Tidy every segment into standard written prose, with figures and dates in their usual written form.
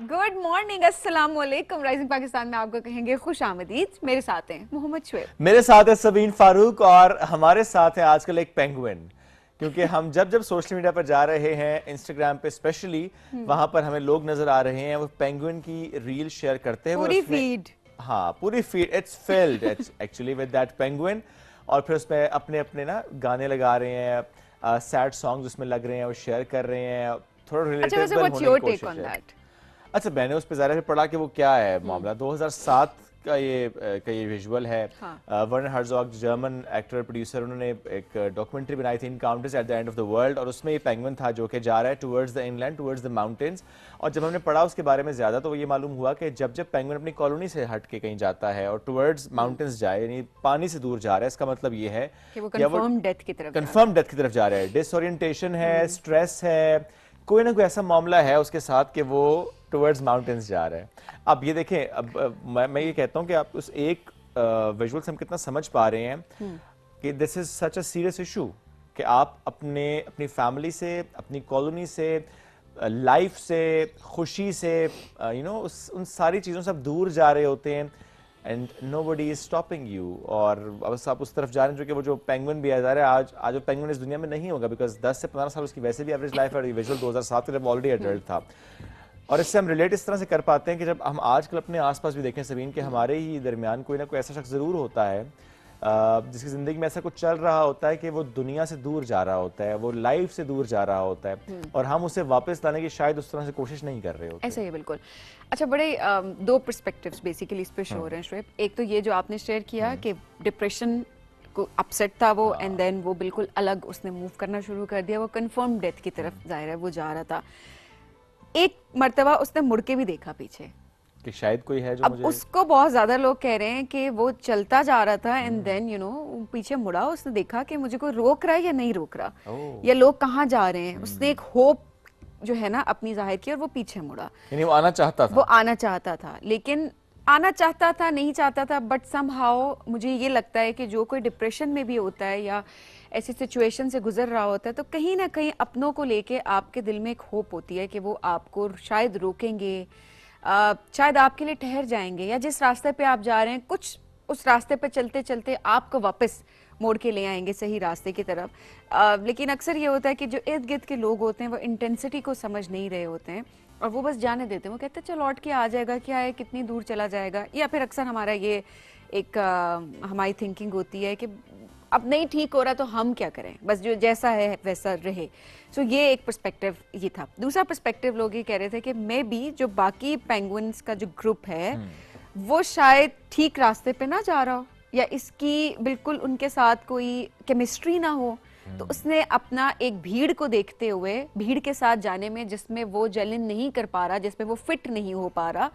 Good morning, अस्सलाम वालेकुम। Rising Pakistan में आपको कहेंगे खुश आमदीद। मेरे साथ हैं मोहम्मद शुएब, मेरे साथ है सबीन फारूक और हमारे साथ है आजकल एक पेंगुइन। क्योंकि हम जब जब सोशल मीडिया पर जा रहे हैं, इंस्टाग्राम पे स्पेशली, वहां पर हमें लोग नजर आ रहे हैं वो पेंगुइन की रील शेयर करते हैं। पूरी फीड, हाँ पूरी feed, it's filled actually with that penguin. और फिर उसमें अपने अपने ना गाने लगा रहे हैं, सैड सॉन्ग्स उसमें लग रहे हैं, वो शेयर कर रहे हैं, थोड़ा रिलेटेबल होने की कोशिश है। अच्छा, मैंने उस पर ज़रा से पढ़ा कि वो क्या है मामला। 2007 का ये विजुअल है। हाँ। वर्नर हर्ज़ॉग जर्मन एक्टर प्रोड्यूसर, उन्होंने एक डॉक्यूमेंट्री बनाई थी, encounters at the end of the world, और उसमें ये पेंगुइन था जो कि जा रहा है towards the inland, towards the mountains. और जब हमने पढ़ा उसके बारे में ज़्यादा तो ये मालूम हुआ कि जब जब पेंगुइन अपनी कॉलोनी से हट के कहीं जाता है और टुवर्ड्स माउंटेन्स जाए, यानी पानी से दूर जा रहा है, इसका मतलब ये है कि वो कंफर्म डेथ की तरफ जा रहा है। डिसओरिएंटेशन है, स्ट्रेस है, कोई ना कोई ऐसा मामला है उसके साथ कि वो टुवर्ड्स माउंटेन्स जा रहा है। अब ये देखें, अब मैं ये कहता हूँ कि आप उस एक विजुअल से हम कितना समझ पा रहे हैं कि this is such a serious issue कि आप अपनी फैमिली से, अपनी कॉलोनी से, लाइफ से, खुशी से, उन सारी चीज़ों से आप दूर जा रहे होते हैं and nobody is stopping you. और बस आप उस तरफ जा रहे हैं, जो कि वो जो पेंगुइन भी आ जा रहा है, आज वो पेंगुइन इस दुनिया में नहीं होगा, बिकॉज 10 से 15 साल उसकी वैसे भी एवरेज लाइफ है। विजुअल 2007 के जब ऑलरेडी एडल्ट था। और इससे हम रिलेट इस तरह से कर पाते हैं कि जब हम आजकल अपने आसपास भी देखें सबीन, कि हमारे ही दरमियान कोई ना कोई ऐसा शख्स ज़रूर होता है जिसकी ज़िंदगी में ऐसा कुछ चल रहा होता है कि वो दुनिया से दूर जा रहा होता है, वो लाइफ से दूर जा रहा होता है, और हम उसे वापस लाने की शायद उस तरह से कोशिश नहीं कर रहे होते। ऐसा ही बिल्कुल। अच्छा, बड़े दो पर्सपेक्टिव्स बेसिकली इस पे शो हो रहे हैं शुएब। एक तो ये जो आपने शेयर किया कि डिप्रेशन को अपसेट था वो, एंड देन वो बिल्कुल अलग उसने मूव करना शुरू कर दिया, वो कंफर्म डेथ की तरफ जाहिर है वो जा रहा था। एक मर्तबा उसने मुड़ के भी देखा पीछे कि शायद कोई है जो अब उसको बहुत ज्यादा लोग कह रहे हैं कि वो चलता जा रहा था एंड देन पीछे मुड़ा, उसने देखा कि मुझे कोई रोक रहा है या नहीं रोक रहा, या लोग कहाँ जा रहे हैं। उसने एक होप जो है ना अपनी जाहिर की और वो पीछे मुड़ा। यानी वो आना चाहता था, लेकिन आना चाहता था, नहीं चाहता था, बट समहाउ मुझे ये लगता है कि जो कोई डिप्रेशन में भी होता है या ऐसी सिचुएशन से गुजर रहा होता है, तो कहीं ना कहीं अपनों को लेके आपके दिल में एक होप होती है कि वो आपको शायद रोकेंगे, शायद आपके लिए ठहर जाएंगे, या जिस रास्ते पे आप जा रहे हैं कुछ उस रास्ते पे चलते चलते आपको वापस मोड़ के ले आएंगे सही रास्ते की तरफ। लेकिन अक्सर ये होता है कि जो इर्द गिर्द के लोग होते हैं वो इंटेंसिटी को समझ नहीं रहे होते हैं और वो बस जाने देते हैं। वो कहते हैं चल लौट के आ जाएगा, क्या है, कितनी दूर चला जाएगा। या फिर अक्सर हमारा ये एक हमारी थिंकिंग होती है कि अब नहीं ठीक हो रहा तो हम क्या करें, बस जो जैसा है वैसा रहे। सो ये एक पर्सपेक्टिव ये था। दूसरा पर्सपेक्टिव लोग ये कह रहे थे कि मे बी जो बाकी पेंगुइन्स का जो ग्रुप है वो शायद ठीक रास्ते पे ना जा रहा हो, या इसकी बिल्कुल उनके साथ कोई केमिस्ट्री ना हो, तो उसने अपना एक भीड़ को देखते हुए, भीड़ के साथ जाने में जिसमें वो जलन नहीं कर पा रहा, जिसमें वो फिट नहीं हो पा रहा,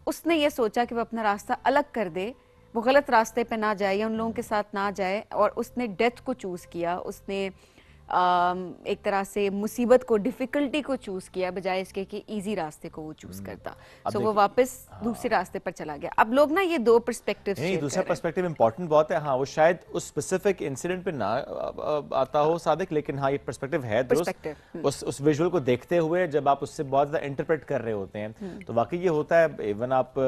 उसने ये सोचा कि वो अपना रास्ता अलग कर दे, वो गलत रास्ते पे ना जाए या उन लोगों के साथ ना जाए, और उसने डेथ को चूज किया। उसने एक तरह से मुसीबत को, डिफिकल्टी को चूज किया बजाय इसके कि इजी रास्ते को वो चूज करता। सो वो वापस दूसरे रास्ते पर चला गया। अब लोग ना ये दो पर्सपेक्टिव, नहीं, दूसरा पर्सपेक्टिव इंपॉर्टेंट बहुत है। हाँ, वो शायद उस स्पेसिफिक इंसिडेंट पे ना आता हो सादिक, लेकिन हाँ ये पर्सपेक्टिव है दुरुस्त। उस विजुअल को देखते हुए जब आप उससे बहुत ज्यादा इंटरप्रेट कर रहे होते हैं तो वाकई ये होता है। इवन आप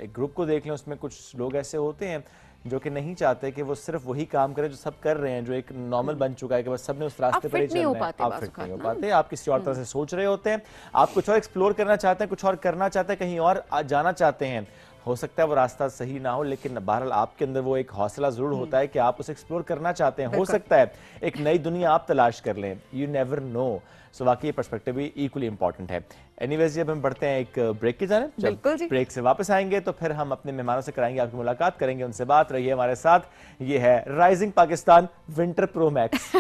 एक ग्रुप को देख लें, उसमें कुछ लोग ऐसे होते हैं जो कि नहीं चाहते कि वो सिर्फ वही काम करें जो सब कर रहे हैं, जो एक नॉर्मल बन चुका है कि बस सबने उस रास्ते पर ही चलना है। आप फिट नहीं हो पाते, आप किसी और तरह से सोच रहे होते हैं, आप कुछ और एक्सप्लोर करना चाहते हैं, कुछ और करना चाहते हैं, कहीं और जाना चाहते हैं। हो सकता है वो रास्ता सही ना हो, लेकिन बहरहाल आपके अंदर वो एक हौसला जरूर होता है कि आप उसे एक्सप्लोर करना चाहते हैं। हो सकता है एक नई दुनिया आप तलाश कर लें, यू नेवर नो। सो वाकई ये पर्सपेक्टिव भी इक्वली इंपॉर्टेंट है। एनीवेज, जब हम बढ़ते हैं एक ब्रेक की जानिब, जब ब्रेक से वापस आएंगे तो फिर हम अपने मेहमानों से कराएंगे आपकी मुलाकात, करेंगे उनसे बात। रहिए हमारे साथ। ये है rising Pakistan winter pro max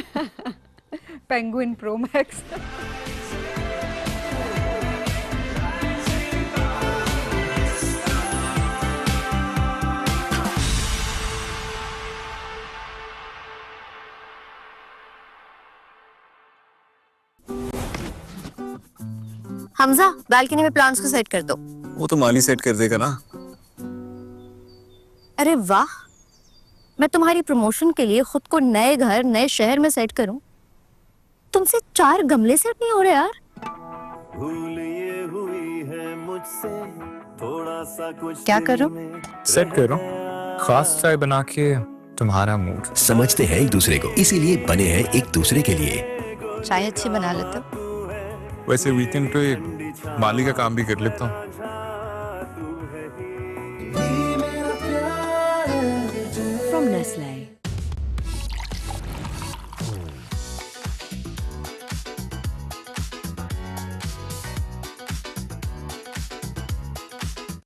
penguin pro max. Hamza, balcony में प्लांट्स को सेट कर दो। वो तो माली सेट कर देगा ना। अरे वाह, मैं तुम्हारी प्रमोशन के लिए खुद को नए घर, नए शहर में सेट करूं, तुमसे 4 गमले सेट नहीं हो रहे यार। भूल ये हुई है क्या करो? सेट करो खास चाय बना के तुम्हारा मूड। समझते हैं एक दूसरे को, इसीलिए बने हैं एक दूसरे के लिए। चाय अच्छी बना लेते हो? वैसे वीकेंड पे माली का काम भी कर लेता हूँ। From Nestle.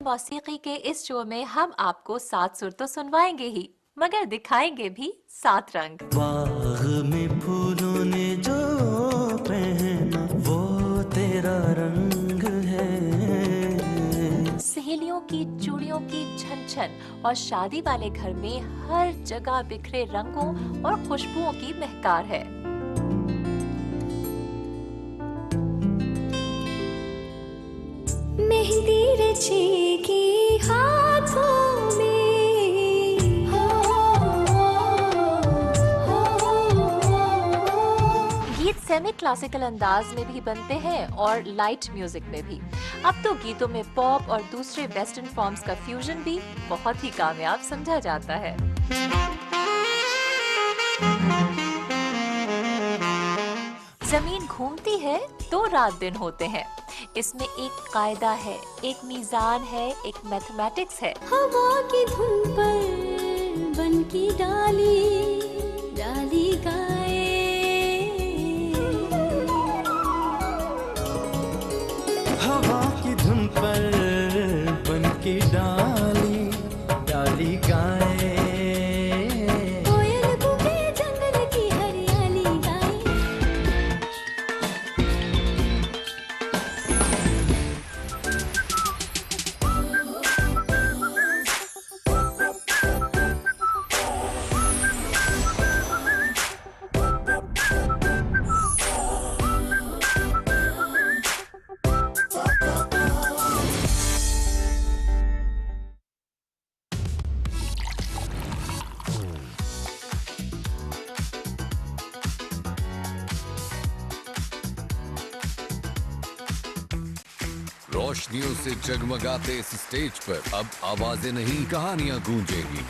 मौसीकी के इस शो में हम आपको 7 सुर तो सुनवाएंगे ही, मगर दिखाएंगे भी 7 रंग। बाग में फूलों ने जो पहना वो तेरा रंग है। सहेलियों की चूड़ियों की झनझन और शादी वाले घर में हर जगह बिखरे रंगों और खुशबुओं की महकार है। मेहंदी रचेगी हाथों में, गीत सेमी क्लासिकल अंदाज में भी बनते हैं और लाइट म्यूजिक में भी। अब तो गीतों में पॉप और दूसरे वेस्टर्न फॉर्म्स का फ्यूजन भी बहुत ही कामयाब समझा जाता है। जमीन घूमती है तो रात दिन होते हैं। इसमें एक कायदा है, एक मीजान है, एक मैथमेटिक्स है। हवा की धुन पर बन की डाली डाली गाए, हवा की धुन पर बन के डाली डाली गाए। कोयल कूके जंगल की हरियाली गाए। रोशनियों से जगमगाते इस स्टेज पर अब आवाजें नहीं कहानियां गूंजेगी।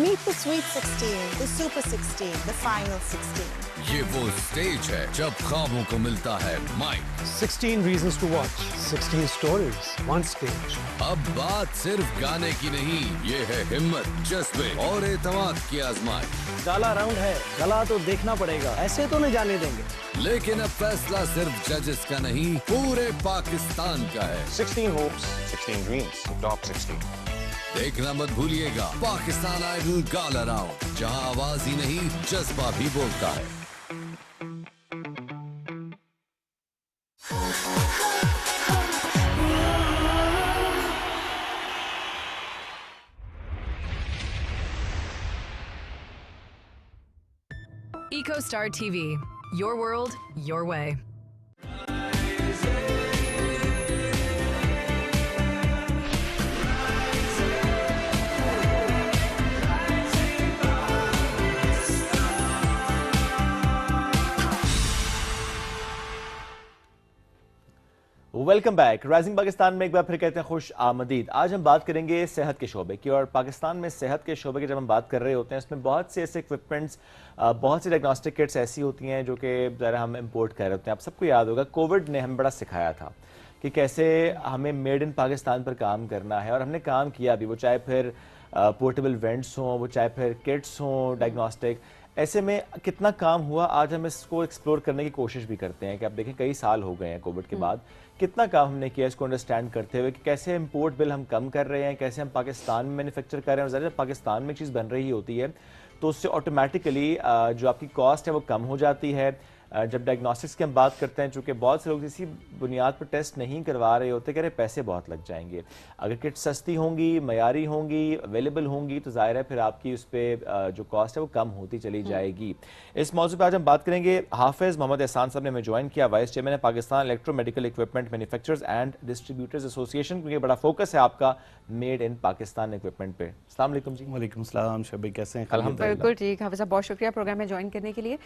Meet the Sweet 16, the Super 16, the Final 16. ये वो स्टेज है जब ख्वाबों को मिलता है mic. 16 reasons to watch, 16 stories, one stage. अब बात सिर्फ गाने की नहीं, ये है हिम्मत, जज्बे और एतमाद की आजमाइश। गाला राउंड है, गला तो देखना पड़ेगा, ऐसे तो नहीं जाने देंगे। लेकिन अब फैसला सिर्फ जजेस का नहीं, पूरे पाकिस्तान का है। 16 hopes, 16 dreams, top 16. देखना मत भूलिएगा पाकिस्तान आइडल गाला राउंड, जहां आवाज ही नहीं जज्बा भी बोलता है। EcoStar TV, your world, your way. Welcome back. Rising Pakistan में एक बार फिर कहते हैं खुश आमदीद। आज हम बात करेंगे सेहत के शोबे की, और पाकिस्तान में सेहत के शोबे की जब हम बात कर रहे होते हैं इसमें बहुत से ऐसे इक्विपमेंट्स, बहुत सी डायग्नोस्टिक किट्स ऐसी होती हैं जो कि ज़रा हम इंपोर्ट कर रहे होते हैं। आप सबको याद होगा कोविड ने हमें बड़ा सिखाया था कि कैसे हमें मेड इन पाकिस्तान पर काम करना है, और हमने काम किया भी, वो चाहे फिर पोर्टेबल वेंट्स हों, वो चाहे फिर किट्स हों डायग्नोस्टिक। ऐसे में कितना काम हुआ, आज हम इसको एक्सप्लोर करने की कोशिश भी करते हैं कि आप देखें कई साल हो गए हैं कोविड के बाद, कितना काम हमने किया इसको अंडरस्टैंड करते हुए कि कैसे इंपोर्ट बिल हम कम कर रहे हैं, कैसे हम पाकिस्तान में मैन्युफैक्चर कर रहे हैं। और ज़रा पाकिस्तान में चीज़ बन रही होती है तो उससे ऑटोमेटिकली जो आपकी कॉस्ट है वो कम हो जाती है। जब डायग्नोस्टिक्स की हम बात करते हैं, चूँकि बहुत से लोग इसी बुनियाद पर टेस्ट नहीं करवा रहे होते, कह रहे पैसे बहुत लग जाएंगे। अगर किट सस्ती होंगी, मयारी होंगी, अवेलेबल होंगी तो ज़ाहिर है फिर आपकी उस पर जो कॉस्ट है वो कम होती चली जाएगी। इस मौजू पर आज हम बात करेंगे। हाफिज़ मोहम्मद एहसान साहब ने हमें ज्वाइन किया, वाइस चेयरमैन है Pakistan electro medical equipment manufacturers and distributors association, क्योंकि बड़ा फोकस है आपका मेड इन पाकिस्तान इक्विपमेंट पे। अस्सलाम वालेकुम जी। वालेकुम सलाम, शबीर कैसे हैं? बिल्कुल ठीक। हाफिज़ साहब बहुत शुक्रिया प्रोग्राम में ज्वाइन करने के लिए।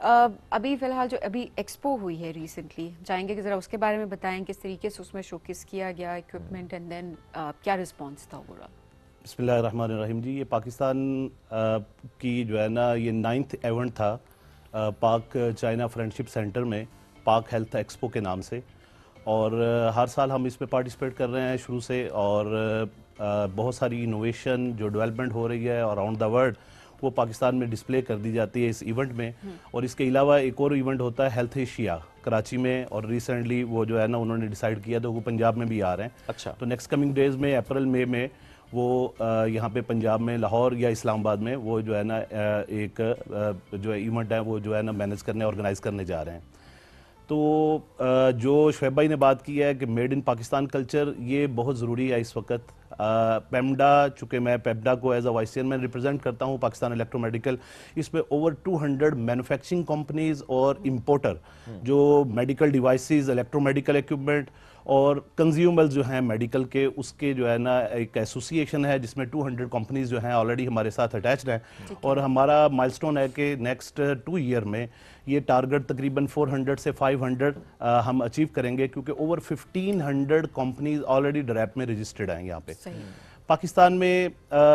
अभी फिलहाल जो अभी एक्सपो हुई है रिसेंटली, चाहेंगे कि ज़रा उसके बारे में बताएं, किस तरीके से उसमें शोकेस किया गया इक्विपमेंट, एंड देन क्या रिस्पॉन्स था ओवरऑल? बिस्मिल्लाहिर्रहमानिर्रहीम जी, ये पाकिस्तान की जो है ना ये 9th इवेंट था पाक चाइना फ्रेंडशिप सेंटर में, पाक हेल्थ एक्सपो के नाम से। और हर साल हम इसमें पार्टिसिपेट कर रहे हैं शुरू से, और बहुत सारी इनोवेशन जो डेवलपमेंट हो रही है अराउंड द वर्ल्ड वो पाकिस्तान में डिस्प्ले कर दी जाती है इस इवेंट में। और इसके अलावा एक और इवेंट होता है हेल्थ एशिया कराची में, और रिसेंटली वो जो है ना उन्होंने डिसाइड किया तो वो पंजाब में भी आ रहे हैं। अच्छा। तो नेक्स्ट कमिंग डेज में अप्रैल मई में वो यहाँ पे पंजाब में लाहौर या इस्लामाबाद में वो जो है ना एक जो है इवेंट है वो जो है ना मैनेज करने ऑर्गेनाइज करने जा रहे हैं। तो जो शुएब भाई ने बात की है कि मेड इन पाकिस्तान कल्चर, ये बहुत ज़रूरी है इस वक्त। पेमडा, चूँकि मैं पेमडा को as a vice chairman represent करता हूँ, पाकिस्तान इलेक्ट्रोमेडिकल, इसमें ओवर 200 मैन्युफैक्चरिंग कंपनीज और इंपोर्टर जो मेडिकल डिवाइसेस, इलेक्ट्रोमेडिकल इक्विपमेंट और कंज्यूमर्स जो हैं मेडिकल के, उसके जो है ना एक एसोसिएशन है जिसमें 200 कंपनीज जो हैं ऑलरेडी हमारे साथ अटैच्ड हैं। और हमारा माइलस्टोन है कि नेक्स्ट 2 ईयर में ये टारगेट तकरीबन 400 से 500 हम अचीव करेंगे, क्योंकि ओवर 1500 कंपनीज ऑलरेडी डरैप में रजिस्टर्ड हैं यहाँ पे। पाकिस्तान में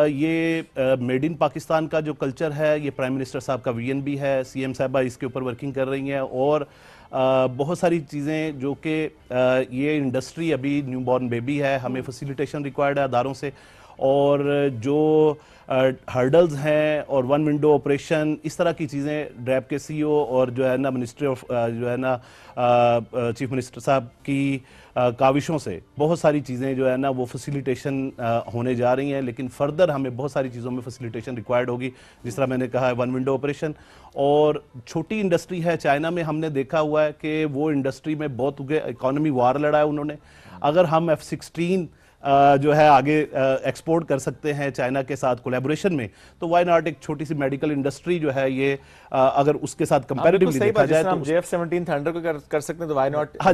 ये मेड इन पाकिस्तान का जो कल्चर है, ये प्राइम मिनिस्टर साहब का विजन भी है, सीएम साहबा इसके ऊपर वर्किंग कर रही हैं, और बहुत सारी चीज़ें जो कि ये इंडस्ट्री अभी न्यू बॉर्न बेबी है, हमें फैसिलिटेशन रिक्वायर्ड है अदारों से, और जो हर्डल्स हैं और वन विंडो ऑपरेशन, इस तरह की चीज़ें ड्रैप के सीईओ और जो है ना मिनिस्ट्री ऑफ जो है ना चीफ मिनिस्टर साहब की काविशों से बहुत सारी चीज़ें जो है ना वो फैसिलिटेशन होने जा रही हैं। लेकिन फर्दर हमें बहुत सारी चीज़ों में फैसिलिटेशन रिक्वायर्ड होगी, जिस तरह मैंने कहा है वन विंडो ऑपरेशन। और छोटी इंडस्ट्री है, चाइना में हमने देखा हुआ है कि वो इंडस्ट्री में बहुत इकोनॉमी वार लड़ा है उन्होंने। अगर हम F-16 जो है आगे एक्सपोर्ट कर सकते हैं चाइना के साथ कोलैबोरेशन में, तो वाई नॉट एक छोटी सी मेडिकल इंडस्ट्री जो है ये अगर उसके साथ कंपैरेटिवली देखा जाए तो JF-17 थंडर को कर सकते हैं, तो वाई नॉट। हाँ,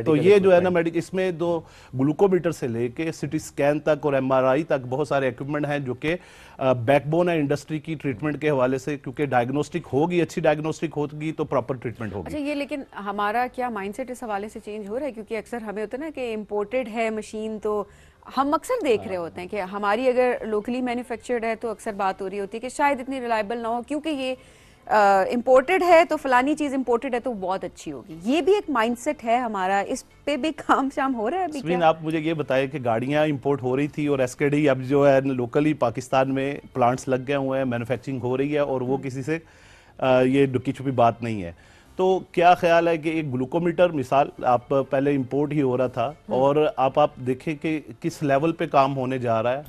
तो ये जो है ना इसमें दो ग्लूकोमीटर से लेके सिटी स्कैन तक और MRI तक बहुत सारे इक्विपमेंट हैं जो कि बैकबोन है इंडस्ट्री की ट्रीटमेंट के हवाले से, क्योंकि डायग्नोस्टिक होगी, अच्छी डायग्नोस्टिक होगी तो प्रॉपर ट्रीटमेंट होगी। अच्छा, ये लेकिन हमारा क्या माइंडसेट इस हवाले से चेंज हो रहा है? क्योंकि अक्सर हमें होता है ना कि इम्पोर्टेड है मशीन, तो हम अक्सर देख रहे होते हैं कि हमारी अगर लोकली मैन्युफैक्चर्ड है तो अक्सर बात हो रही होती है कि शायद इतनी रिलायबल ना हो, क्योंकि ये इम्पोर्टेड है तो फलानी चीज इम्पोर्टेड है तो बहुत अच्छी होगी। ये भी एक माइंडसेट है हमारा, इस पे भी काम शाम हो रहा है अभी क्या? आप मुझे ये बताएं कि गाड़ियां इंपोर्ट हो रही थी और SKD अब जो है लोकली पाकिस्तान में प्लांट्स लग गए हुए हैं, मैन्युफैक्चरिंग हो रही है, और वो किसी से ये दुखी छुपी बात नहीं है। तो क्या ख्याल है कि एक ग्लूकोमीटर मिसाल आप पहले इंपोर्ट ही हो रहा था, और आप देखें कि किस लेवल पे काम होने जा रहा है,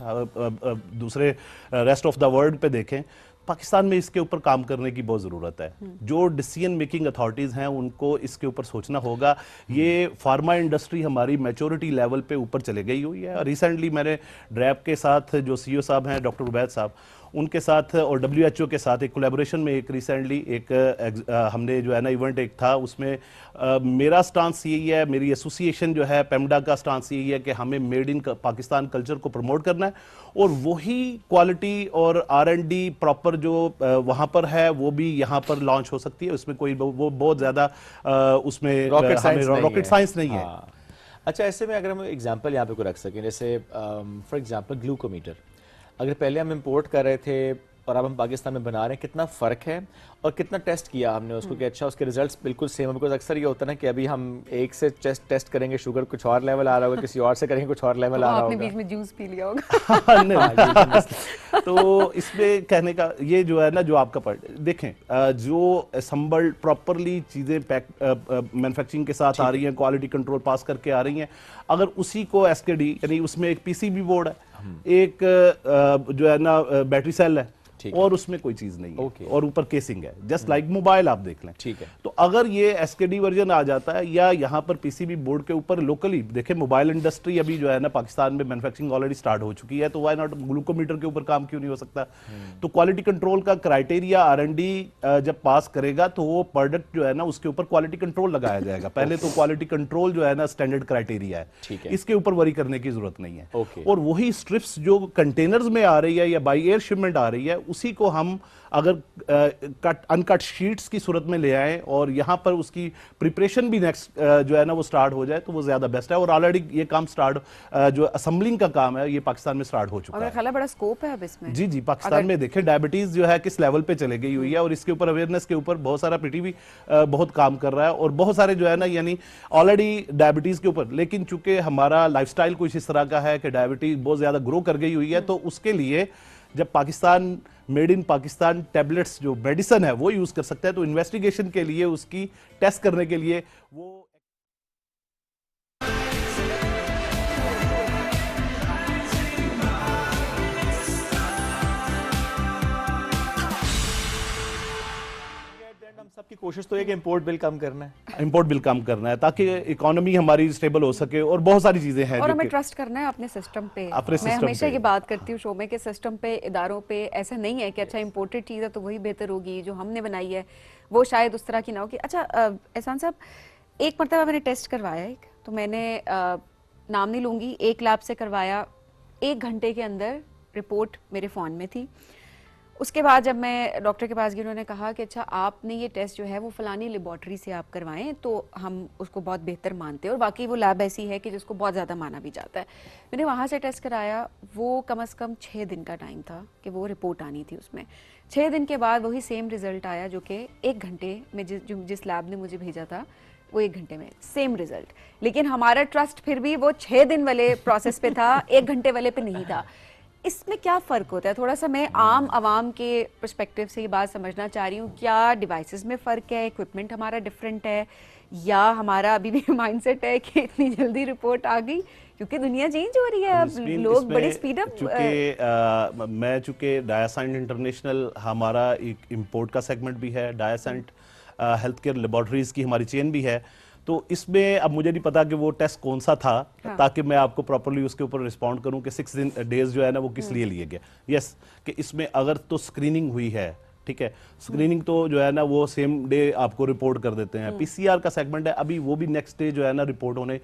दूसरे रेस्ट ऑफ द वर्ल्ड पे देखें, पाकिस्तान में इसके ऊपर काम करने की बहुत ज़रूरत है। जो डिसीजन मेकिंग अथॉरिटीज़ हैं उनको इसके ऊपर सोचना होगा। ये फार्मा इंडस्ट्री हमारी मैच्योरिटी लेवल पे ऊपर चले गई हुई है। रिसेंटली मैंने ड्रैप के साथ जो CEO साहब हैं डॉक्टर उबैद साहब, उनके साथ और WHO के साथ एक कोलैबोरेशन में एक रिसेंटली एक हमने जो है ना इवेंट एक था, उसमें मेरा स्टांस यही है, मेरी एसोसिएशन जो है पेमडा का स्टांस यही है कि हमें मेड इन पाकिस्तान कल्चर को प्रमोट करना है, और वही क्वालिटी और R&D प्रॉपर जो वहाँ पर है वो भी यहाँ पर लॉन्च हो सकती है। उसमें कोई वो बहुत ज़्यादा उसमें रॉकेट साइंस नहीं है। अच्छा, ऐसे में अगर हम एग्जाम्पल यहाँ पे को रख सकें, जैसे फॉर एग्जाम्पल ग्लूकोमीटर, अगर पहले हम इंपोर्ट कर रहे थे और अब हम पाकिस्तान में बना रहे हैं, कितना फ़र्क है और कितना टेस्ट किया हमने उसको कि अच्छा उसके रिजल्ट्स बिल्कुल सेम है? बिकॉज अक्सर ये होता है ना कि अभी हम एक से टेस्ट करेंगे, शुगर कुछ और लेवल आ रहा होगा, किसी और से करेंगे कुछ और लेवल आ रहा होगा। आपने बीच में जूस पी लिया होगा। तो इसमें कहने का ये जो है ना, जो आपका पॉइंट देखें, जो असम्बल्ड प्रॉपरली चीज़ें पैक मैन्युफैक्चरिंग के साथ आ रही हैं, क्वालिटी कंट्रोल पास करके आ रही हैं, अगर उसी को SKD यानी उसमें एक PCB बोर्ड है, एक जो है ना बैटरी सेल है, और उसमें कोई चीज नहीं है, और ऊपर केसिंग है, जस्ट लाइक मोबाइल आप देख लें। ठीक है। तो अगर ये SKD वर्जन आ जाता है, या यहाँ पर PCB बोर्ड के ऊपर लोकली देखें, मोबाइल इंडस्ट्री अभी जो है ना पाकिस्तान में मैन्युफैक्चरिंग ऑलरेडी स्टार्ट हो चुकी है, तो व्हाई नॉट ग्लूकोमीटर के ऊपर काम क्यों नहीं हो सकता? तो क्वालिटी कंट्रोल का क्राइटेरिया R&D जब पास करेगा तो वो प्रोडक्ट जो है ना उसके ऊपर क्वालिटी कंट्रोल लगाया जाएगा। पहले तो क्वालिटी कंट्रोल जो है ना स्टैंडर्ड क्राइटेरिया है, इसके ऊपर वरी करने की जरूरत नहीं है। और वही स्ट्रिप्स जो कंटेनर्स में आ रही है या बाई एयर शिपमेंट आ रही है, उसी को हम अगर अनकट शीट्स की सूरत में ले आए और यहाँ पर उसकी प्रिपरेशन भी नेक्स्ट जो है ना वो स्टार्ट हो जाए तो वो ज़्यादा बेस्ट है। और ऑलरेडी ये काम स्टार्ट जो असेंबलिंग का काम है ये पाकिस्तान में स्टार्ट हो चुका और है। ख्याल है बड़ा स्कोप है अब इसमें। जी जी, पाकिस्तान में देखें डायबिटीज़ जो है किस लेवल पे चले गई हुई है और इसके ऊपर अवेयरनेस के ऊपर बहुत सारा पीटी भी बहुत काम कर रहा है और बहुत सारे जो है ना यानी ऑलरेडी डायबिटीज़ के ऊपर, लेकिन चूंकि हमारा लाइफस्टाइल कुछ इस तरह का है कि डायबिटीज़ बहुत ज़्यादा ग्रो कर गई हुई है, तो उसके लिए जब Pakistan made in Pakistan tablets जो मेडिसिन है वो यूज़ कर सकता है, तो इन्वेस्टिगेशन के लिए उसकी टेस्ट करने के लिए वो सबकी कोशिश तो है कि इंपोर्ट बिल कम करना है, इंपोर्ट बिल कम करना है ताकि इकोनॉमी हमारी स्टेबल हो सके और बहुत सारी चीजें हैं और हमें ट्रस्ट करना है अपने सिस्टम पे। मैं हमेशा ये बात करती हूँ शो में कि सिस्टम पे, इदारों पे ऐसा नहीं है कि अच्छा इंपोर्टेड चीज़ है तो वही बेहतर होगी, जो हमने बनाई है वो शायद उस तरह की ना होगी। अच्छा एहसान साहब, एक मरतबा मैंने टेस्ट करवाया एक, तो मैंने नाम नहीं लूँगी, एक लैब से करवाया, 1 घंटे के अंदर रिपोर्ट मेरे फ़ोन में थी। उसके बाद जब मैं डॉक्टर के पास गई उन्होंने कहा कि अच्छा आपने ये टेस्ट जो है वो फलानी लेबॉर्ट्री से आप करवाएं तो हम उसको बहुत बेहतर मानते हैं, और बाकी वो लैब ऐसी है कि जिसको बहुत ज़्यादा माना भी जाता है। मैंने वहाँ से टेस्ट कराया, वो कम से कम 6 दिन का टाइम था कि वो रिपोर्ट आनी थी। उसमें 6 दिन के बाद वही सेम रिज़ल्ट आया जो कि 1 घंटे में जिस लैब ने मुझे भेजा था वो 1 घंटे में सेम रिज़ल्ट। लेकिन हमारा ट्रस्ट फिर भी वो 6 दिन वाले प्रोसेस पे था, 1 घंटे वाले पे नहीं था। इसमें क्या फ़र्क होता है? थोड़ा सा मैं आम आवाम के पर्सपेक्टिव से ये बात समझना चाह रही हूँ, क्या डिवाइसेस में फ़र्क है, इक्विपमेंट हमारा डिफरेंट है, या हमारा अभी भी माइंडसेट है कि इतनी जल्दी रिपोर्ट आ गई क्योंकि दुनिया चेंज हो रही है, अब लोग बड़े स्पीड अप। मैं चूँकि डायासाइंट इंटरनेशनल हमारा एक इम्पोर्ट का सेगमेंट भी है, डायासाइंट हेल्थ केयर लेबॉर्ट्रीज़ की हमारी चेन भी है, तो इसमें अब मुझे नहीं पता कि वो टेस्ट कौन सा था, हाँ। ताकि मैं आपको प्रॉपर्ली उसके ऊपर रिस्पॉन्ड करूं कि 6 डेज जो है ना वो किस लिए लिए गए। यस, कि इसमें अगर तो स्क्रीनिंग हुई है, ठीक है, स्क्रीनिंग तो जो है ना वो सेम डे आपको रिपोर्ट कर देते हैं। पीसीआर का सेगमेंट है, अभी वो भी नेक्स्ट डे जो है ना रिपोर्ट होने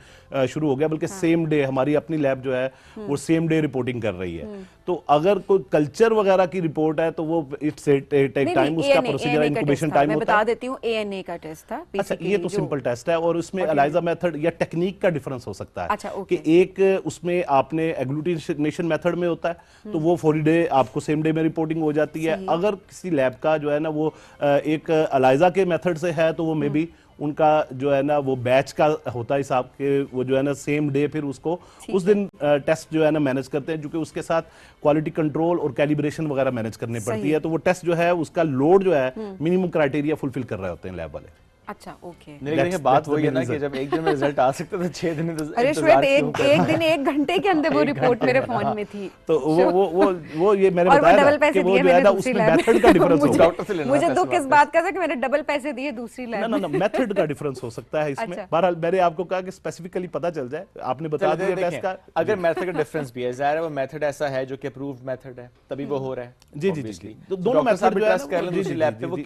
शुरू हो गया, बल्कि सेम डे हमारी अपनी लैब जो है वो सेम डे रिपोर्टिंग कर रही है। तो अगर कोई कल्चर वगैरह की रिपोर्ट है तो वो इट्स टेक टाइम, उसका प्रोसीजर इंक्यूबेशन टाइम होता है। मैं बता देती हूँ, एएनए का टेस्ट था। अच्छा, ये तो सिंपल टेस्ट है और उसमें एलाइजा मेथड या टेक्निक का डिफरेंस हो सकता है। अच्छा, कि एक उसमें आपने एग्लूटिनेशन मेथड में होता है तो वो 40 डे आपको सेम डे में रिपोर्टिंग हो जाती है। अगर किसी लैब का जो है ना वो एक एलाइजा के मेथड से है तो वो मे बी उनका जो है ना वो बैच का होता है हिसाब के, वो जो है ना सेम डे फिर उसको उस दिन टेस्ट जो है ना मैनेज करते हैं, क्योंकि उसके साथ क्वालिटी कंट्रोल और कैलिब्रेशन वगैरह मैनेज करनी पड़ती है। तो वो टेस्ट जो है उसका लोड जो है मिनिमम क्राइटेरिया फुलफिल कर रहे होते हैं लैब वाले। अच्छा, ओके। लेकिन बात वही है ना कि जब एक दिन में रिजल्ट आ सकता था, 6 दिन में अरे श्वेत, एक दिन 1 घंटे के अंदर वो रिपोर्ट मेरे फोन में थी। तो वो ये मैंने बताया डबल पैसे दिए मैंने दूसरी लैब। मेथड का डिफरेंस हो डॉक्टर से लेना। मुझे दुख इस बात का था कि मैंने डबल पैसे दिए दूसरी लैब। ना मेथड का डिफरेंस हो सकता है इसमें। बहरहाल मैंने आपको कहा कि स्पेसिफिकली पता चल जाए, आपने बता दिया टेस्ट का। अगर मेथड का डिफरेंस भी है, जाहिर है वो मेथड ऐसा है जो कि अप्रूव्ड मेथड है, तभी वो हो रहा है। जी जी जी, दोनों मेथड जो है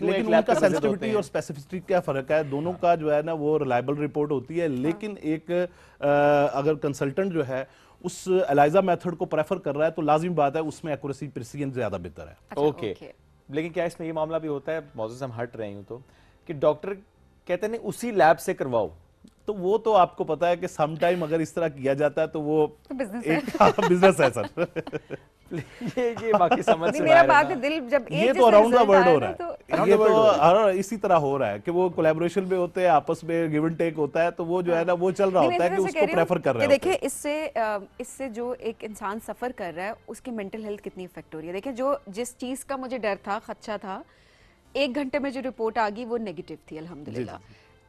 लेकिन उनका सेंसिटिविटी और स्पेसिफिसिटी क्या फर्क है, दोनों का जो है ना वो रिलायबल रिपोर्ट होती है। लेकिन एक अगर कंसल्टेंट जो है उस एलाइजा मेथड को प्रेफर कर रहा है तो लाजिम बात है उसमें एक्यूरेसी प्रिसीजन ज्यादा बेहतर है। ओके, लेकिन क्या इसमें ये मामला भी होता है, मौजूद से हम हट रहे हैं तो, कि डॉक्टर कहते हैं उसी लैब से करवाओ, तो वो तो आपको पता है कि सम टाइम अगर इस तरह किया जाता है तो वो बिजनेस है सर। ये बाकी समझ से मेरा बात है, दिल जब ये तो अराउंड द वर्ल्ड हो रहा है, ये तो इसी तरह हो रहा है कि वो कोलैबोरेशन में होते हैं, आपस में गिव एंड टेक होता है, तो वो जो है ना वो चल रहा होता है कि उसको प्रेफर कर रहे हैं। देखिए इससे जो एक इंसान सफर कर रहा है उसकी मेंटल हेल्थ कितनी इफेक्ट हो रही है। देखिए जो जिस चीज का मुझे डर था, खदशा था, 1 घंटे में जो रिपोर्ट आ गई वो नेगेटिव थी अल्हम्दुलिल्लाह।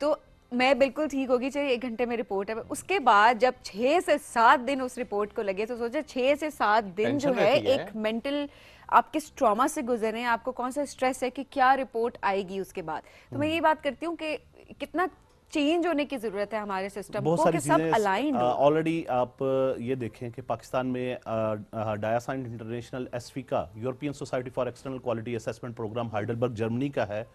तो मैं बिल्कुल ठीक होगी, चाहिए 1 घंटे में रिपोर्ट है। उसके बाद जब 6 से 7 दिन उस रिपोर्ट को लगे तो सोचे 6 से 7 दिन जो है एक मेंटल आप किस ट्रॉमा से गुजर रहे हैं, आपको कौन सा स्ट्रेस है कि क्या रिपोर्ट आएगी उसके बाद। तो मैं ये बात करती हूँ कि कितना चेंज होने की जरूरत है हमारे सिस्टम को कि सब अलाइंड हो। ऑलरेडी आप ये देखें कि पाकिस्तान में डायासाइंट इंटरनेशनल एसफी का, European society for external quality assessment programme Heidelberg Germany का है,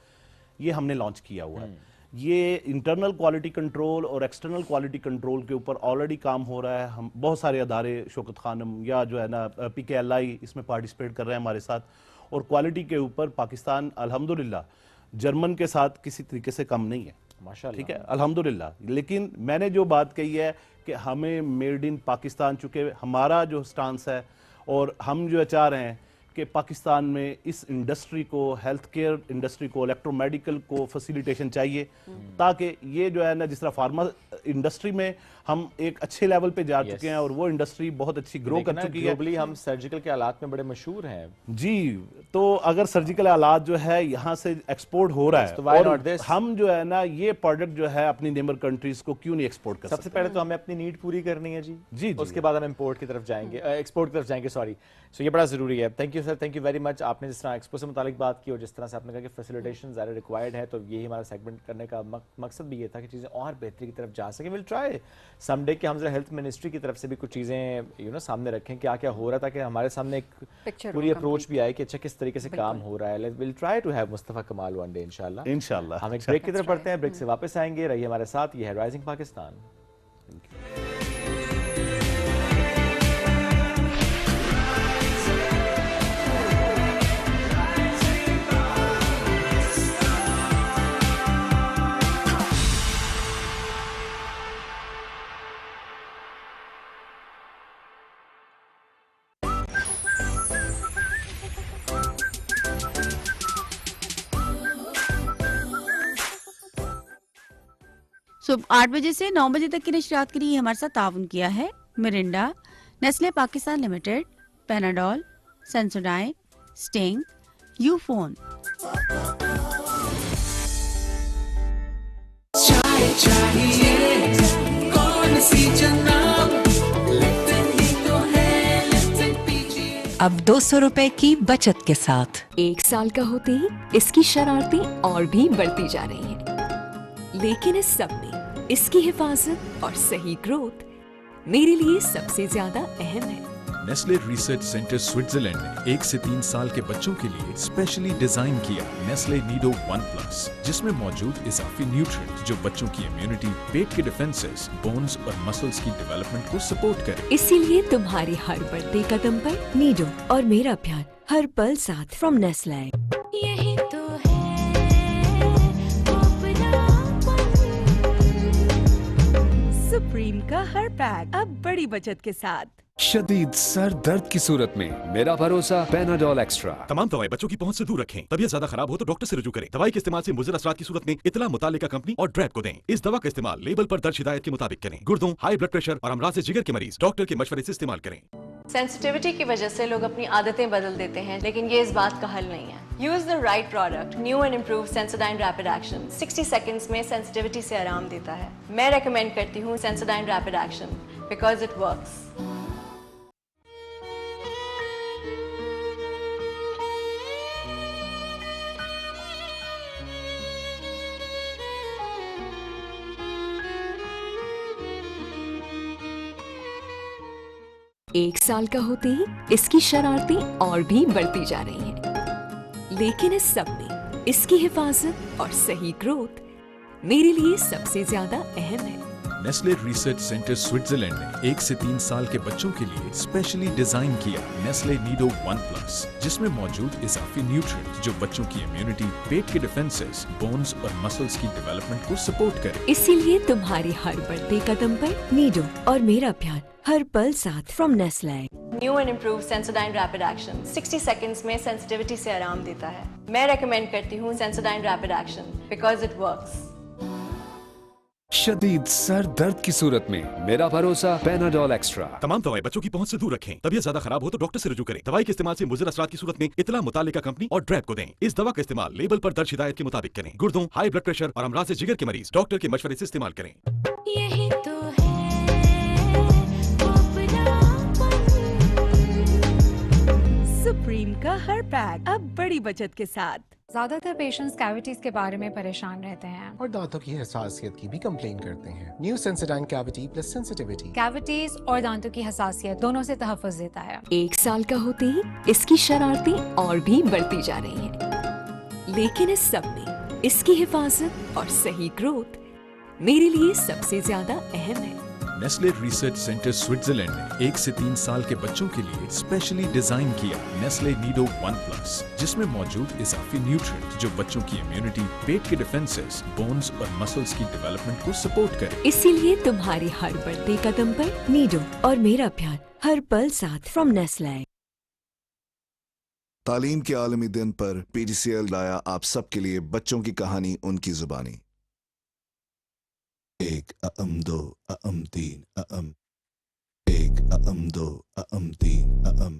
ये हमने लॉन्च किया हुआ है। ये इंटरनल क्वालिटी कंट्रोल और एक्सटर्नल क्वालिटी कंट्रोल के ऊपर ऑलरेडी काम हो रहा है। हम बहुत सारे अदारे, शौकत खानम या जो है ना PKLI इसमें पार्टिसिपेट कर रहे हैं हमारे साथ, और क्वालिटी के ऊपर पाकिस्तान अल्हम्दुलिल्लाह जर्मन के साथ किसी तरीके से कम नहीं है माशाल्लाह। ठीक है अल्हम्दुलिल्लाह। लेकिन मैंने जो बात कही है कि हमें मेड इन पाकिस्तान, चूँकि हमारा जो स्टांस है और हम जो चाह रहे हैं कि पाकिस्तान में इस इंडस्ट्री को, हेल्थ केयर इंडस्ट्री को, इलेक्ट्रोमेडिकल को फैसिलिटेशन चाहिए, ताकि ये जो है ना, जिस तरह फार्मा इंडस्ट्री में हम एक अच्छे लेवल पे जा चुके हैं और वो इंडस्ट्री बहुत अच्छी ग्रो कर चुकी है। ग्लोबली हम सर्जिकल के आलात में बड़े मशहूर हैं जी। तो अगर सर्जिकल आलात जो है यहाँ से एक्सपोर्ट हो रहा है, तो why और not this? हम जो है ना ये प्रोडक्ट जो है अपनी नेबर कंट्रीज को क्यों नहीं एक्सपोर्ट कर सबसे पहले तो हमें अपनी नीड पूरी करनी है जी। जी। उसके बाद हम इंपोर्ट की तरफ जाएंगे, एक्सपोर्ट की तरफ जाएंगे, सॉरी। सो ये बड़ा जरूरी है। Thank you sir, thank you very much. आपने जिस तरह एक्सपो से मुतालिक बात की और जिस तरह से आपने कहा कि फैसिलिटेशन ज़्यादा रिक्वायर्ड है, तो यही हमारा सेगमेंट करने का मकसद भी ये था कि चीज़ें और बेहतरी की तरफ जा सकें। विल ट्राई समडे कि हम जरा हेल्थ मिनिस्ट्री की तरफ से भी कुछ चीज़ें सामने रखें, क्या क्या हो रहा था, कि हमारे सामने एक पूरी अप्रोच भी आए कि अच्छा किस तरीके से काम हो रहा है। Will try to have Mustafa Kamal one day इंशाल्लाह। हम एक ब्रेक की तरफ पढ़ते हैं, ब्रेक से वापस आएंगे, रहिए हमारे साथ। ये है राइजिंग पाकिस्तान। सुबह 8 बजे से 9 बजे तक की नशरियात के लिए हमारे साथ ताउन किया है Mirinda, Nestle Pakistan limited, Panadol, Sensodyne, sting, Ufone. चाय चाहिए कौन सी जनाब, लिप्टन ही तो है, लिप्टन पीजिए। अब 200 रुपए की बचत के साथ 1 साल का होते ही इसकी शरारतें और भी बढ़ती जा रही हैं, लेकिन इस सब में इसकी हिफाजत और सही ग्रोथ मेरे लिए सबसे ज्यादा अहम है। नेस्ले रिसर्च सेंटर स्विट्जरलैंड ने 1 से 3 साल के बच्चों के लिए स्पेशली डिजाइन किया नेस्ले नीडो 1+, जिसमें मौजूद इजाफी न्यूट्रिएंट जो बच्चों की इम्यूनिटी, पेट के डिफेंसेस, बोन्स और मसल्स की डेवलपमेंट को सपोर्ट करे। इसीलिए तुम्हारी हर बढ़ते कदम पर नीडो और मेरा प्यार हर पल साथ फ्रॉम नेस्ले। यही तो सुप्रीम का हर पैक अब बड़ी बचत के साथ। शदीद सर दर्द की सूरत में मेरा भरोसा पैनाडोल एक्स्ट्रा। तमाम दवाएं बच्चों की पहुंच से दूर रखें। तबीयत ज्यादा खराब हो तो डॉक्टर से रुजू करें। दवाई के इस्तेमाल से मुज़र असरात की सूरत में इतला मुतालिका कंपनी और ड्रैप को दें। इस दवा का इस्तेमाल लेबल पर दर्ज हिदायत के मुताबिक करें। गुर्दों, हाई ब्लड प्रेशर और अमराज जिगर के मरीज डॉक्टर के मशवरे से इस्तेमाल करें। सेंसिटिविटी की वजह से लोग अपनी आदतें बदल देते हैं, लेकिन ये इस बात का हल नहीं है। Use the right product, new and improve Sensodyne rapid action 60 seconds में सेंसिटिविटी से आराम देता है। मैं रेकमेंड करती हूँ Sensodyne rapid action because it works. एक साल का होते ही इसकी शरारतें और भी बढ़ती जा रही हैं, लेकिन इस सब में इसकी हिफाजत और सही ग्रोथ मेरे लिए सबसे ज्यादा अहम है। नेस्ले रिसर्च सेंटर स्विट्जरलैंड ने 1 से 3 साल के बच्चों के लिए स्पेशली डिजाइन किया नेस्ले नीडो 1+, जिसमें मौजूद इजाफी न्यूट्रिएंट जो बच्चों की इम्यूनिटी, पेट के डिफेंसेस, बोन्स और मसल्स की डेवलपमेंट को सपोर्ट करे। इसीलिए तुम्हारी हर बढ़ते कदम पर नीडो और मेरा प्यार हर पल साथ from Nestle. New and improve Sensodyne rapid action 60 seconds में सेंसिटिविटी से आराम देता है। मैं रेकमेंड करती हूँ Sensodyne rapid action because it works. शदीद सर दर्द की सूरत में मेरा भरोसा पैनाडोल एक्स्ट्रा। तमाम दवाएं बच्चों की पहुंच से दूर रखें। तबीयत ज्यादा खराब हो तो डॉक्टर से रुजू करें। दवाई के इस्तेमाल से मुज़र असरात की सूरत में इतला मुतालिका कंपनी और ड्रैप को दें। इस दवा का इस्तेमाल लेबल पर दर्ज हिदायत के मुताबिक करें। गुर्दों, हाई ब्लड प्रेशर और अमराज जिगर के मरीज डॉक्टर के मशवरे से इस्तेमाल करें। यही तो सुप्रीम का हर पैक अब बड़ी बचत के साथ। ज्यादातर पेशेंट्स कैविटीज के बारे में परेशान रहते हैं और दांतों की हसासियत की भी कंप्लेन करते हैं। New Sensodyne cavity plus sensitivity cavities और दांतों की हसासियत दोनों से तहफ़्फ़ुज़ देता है। 1 साल का होते ही इसकी शरारतें और भी बढ़ती जा रही हैं, लेकिन इस सब में इसकी हिफाजत और सही ग्रोथ मेरे लिए सबसे ज्यादा अहम है। नेस्ले रिसर्च सेंटर स्विट्जरलैंड ने 1 से 3 साल के बच्चों के लिए स्पेशली डिजाइन किया नेस्ले नीडो 1+, जिसमें मौजूद इजाफी न्यूट्रिएंट जो बच्चों की इम्यूनिटी, पेट के डिफेंसेस, बोन्स और मसल्स की डेवलपमेंट को सपोर्ट करे। इसीलिए तुम्हारी हर बढ़ते कदम पर नीडो और मेरा प्यार हर पल साथ फ्रॉम नेस्ले। तालीम के आलमी दिन पर PGCL लाया आप सबके लिए बच्चों की कहानी उनकी जुबानी। 1 अम 2 अम 3 अम 1 अम 2 अम 3 अम।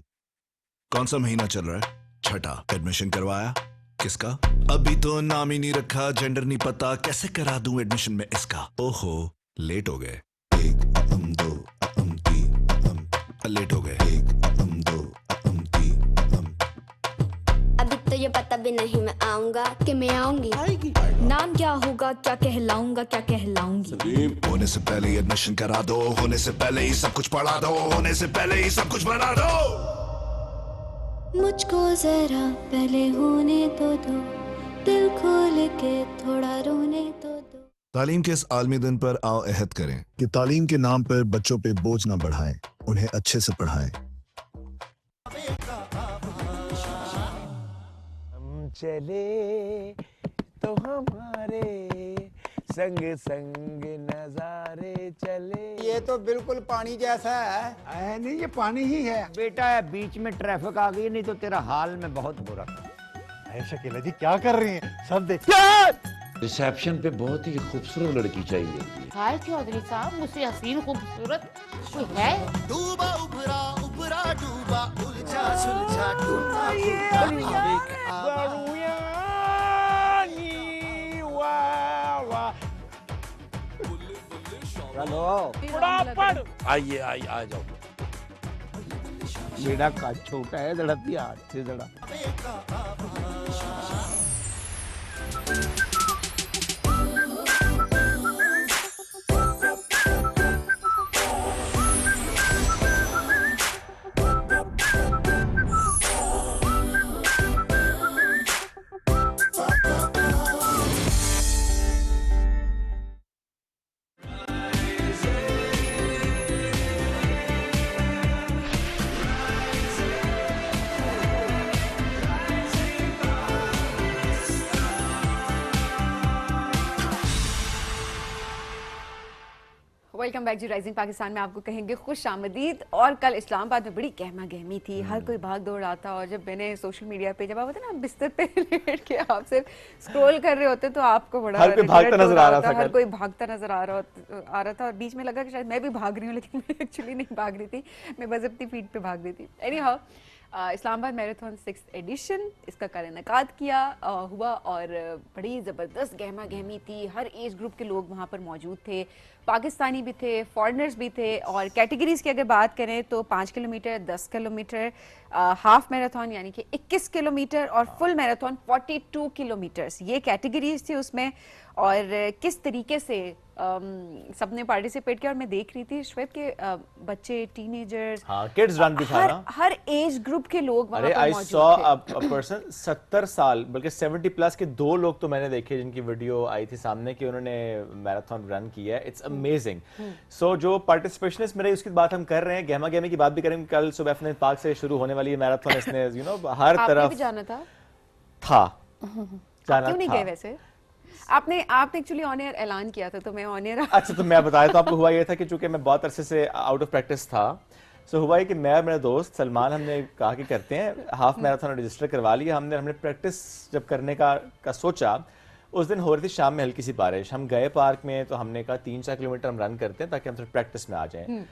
कौन सा महीना चल रहा है? छठा। एडमिशन करवाया? किसका? अभी तो नाम ही नहीं रखा, जेंडर नहीं पता, कैसे करा दूं एडमिशन में इसका? ओहो, लेट हो गए। 1 अम 2 अम 3 अम। लेट हो गए। 1 अम 2 अम 3 अम। अभी तो ये पता भी नहीं मैं आऊंगा कि मैं आऊंगी। नाम क्या होगा, क्या कहलाऊंगा, क्या कहलाऊंगी। होने से पहले ही एडमिशन करा दो, होने से पहले ही सब कुछ पढ़ा दो, होने से पहले ही सब कुछ बना दो। मुझको जरा पहले होने तो दो, दिल खोल के थोड़ा रोने तो दो। तालीम के इस आलमी दिन पर आओ अहद करें कि तालीम के नाम पर बच्चों पे बोझ ना बढ़ाएं, उन्हें अच्छे से पढ़ाएं। हम चले तो हमारे संग संग नजारे चले। ये तो बिल्कुल पानी जैसा है। नहीं, ये पानी ही है बेटा। बीच में ट्रैफिक आ गई, नहीं तो तेरा हाल में बहुत बुरा था। शकीला जी क्या कर रही हैं? सब देख। रिसेप्शन पे बहुत ही खूबसूरत लड़की चाहिए। हाय चौधरी साहब, मुझसे हसीन खूबसूरत कोई है? डूबा उभरा उभरा डूबा, उलझा सुलझा डूबा। चलो आइए आइए आ जाओ। मेरा काज छोटा है, जरा हाथ से जरा। वेलकम बैक जी राइजिंग पाकिस्तान में आपको कहेंगे खुश आमदीद। और कल इस्लामाबाद में बड़ी गहमा गहमी थी, हर कोई भाग दौड़ रहा था। और जब मैंने सोशल मीडिया पे, जब आप होते ना बिस्तर पे लेट के आप सिर्फ स्क्रॉल कर रहे होते, तो आपको बड़ा हर कोई भागता नजर आ रहा था। हर कोई भागता नजर आ रहा था। और बीच में लगा कि शायद मैं भी भाग रही हूँ, लेकिन मैं एक्चुअली नहीं भाग रही थी, मैं बस अपनी फीट पे भाग रही थी। Anyhow, Islamabad marathon 6th edition, इसका कल इनेकाद किया हुआ और बड़ी ज़बरदस्त गहमा गहमी थी। हर एज ग्रुप के लोग वहाँ पर मौजूद थे, पाकिस्तानी भी थे, फॉरेनर्स भी थे। और कैटेगरीज़ की अगर बात करें तो 5 किलोमीटर, 10 किलोमीटर, हाफ मैराथन यानी कि 21 किलोमीटर और फुल मैराथन 42 किलोमीटर्स, ये कैटेगरीज थी उसमें। और किस तरीके से सबने पार्टिसिपेट किया। और मैं देख रही थी श्वेत के बच्चे, टीनेजर्स, किड्स रन भी था ना, हर एज ग्रुप के लोग वहाँ पर आई मौजूद सॉ थे। अ पर्सन 70 साल बल्कि 70 प्लस के 2 लोग तो मैंने देखे जिनकी वीडियो आई थी सामने कि उन्होंने मैराथन रन किया है। It's amazing. सो जो पार्टिसिपेशनिस्ट मेरे, उसकी बात हम कर रहे हैं, गहमा गहमी की बात भी करेंगे। कल सुबह अपने पार्क से शुरू होने वाली है मैराथन, इसने हर तरफ भी जाना था जाना क्यों नहीं था। गए वैसे? आपने एक्चुअली ऑन एयर ऐलान किया था, तो मैं ऑन एयर। अच्छा, तो मैं बताया तो आपको। हुआ ये था कि चूंकि मैं बहुत अरसे से आउट ऑफ प्रैक्टिस था, सो हुआ है कि मैं और मेरा दोस्त सलमान, हमने कहा कि करते हैं हाफ मैराथन रजिस्टर करवा लिया। हमने प्रैक्टिस जब करने का सोचा, उस दिन हो रही थी शाम में हल्की सी बारिश। हम गए पार्क में, तो हमने कहा 3-4 किलोमीटर हम रन करते हैं ताकि हम थोड़ी प्रैक्टिस में आ जाएं।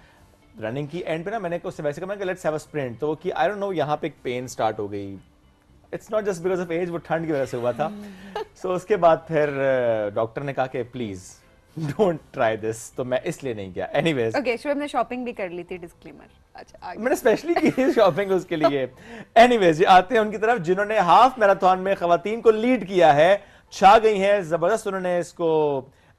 रनिंग की एंड पे ना मैंने उससे वैसे कहा लेट्स हैव अ स्प्रिंट, तो वो कि आई डोंट नो यहाँ पे एक पेन स्टार्ट हो गई। It's not just because of age, वो ठंड की वजह से हुआ था। सो उसके बाद फिर डॉक्टर ने कहा कि प्लीज डोंट ट्राई दिस, तो मैं इसलिए नहीं गया। एनीवेज, ओके, शुभ ने शॉपिंग भी कर ली थी, डिस्क्लेमर। अच्छा, मैंने स्पेशली की थी शॉपिंग उसके लिए। एनीवेज, आते हैं उनकी तरफ जिन्होंने हाफ मैराथन में खवातीन को लीड किया है, छा गई हैं, जबरदस्त उन्होंने इसको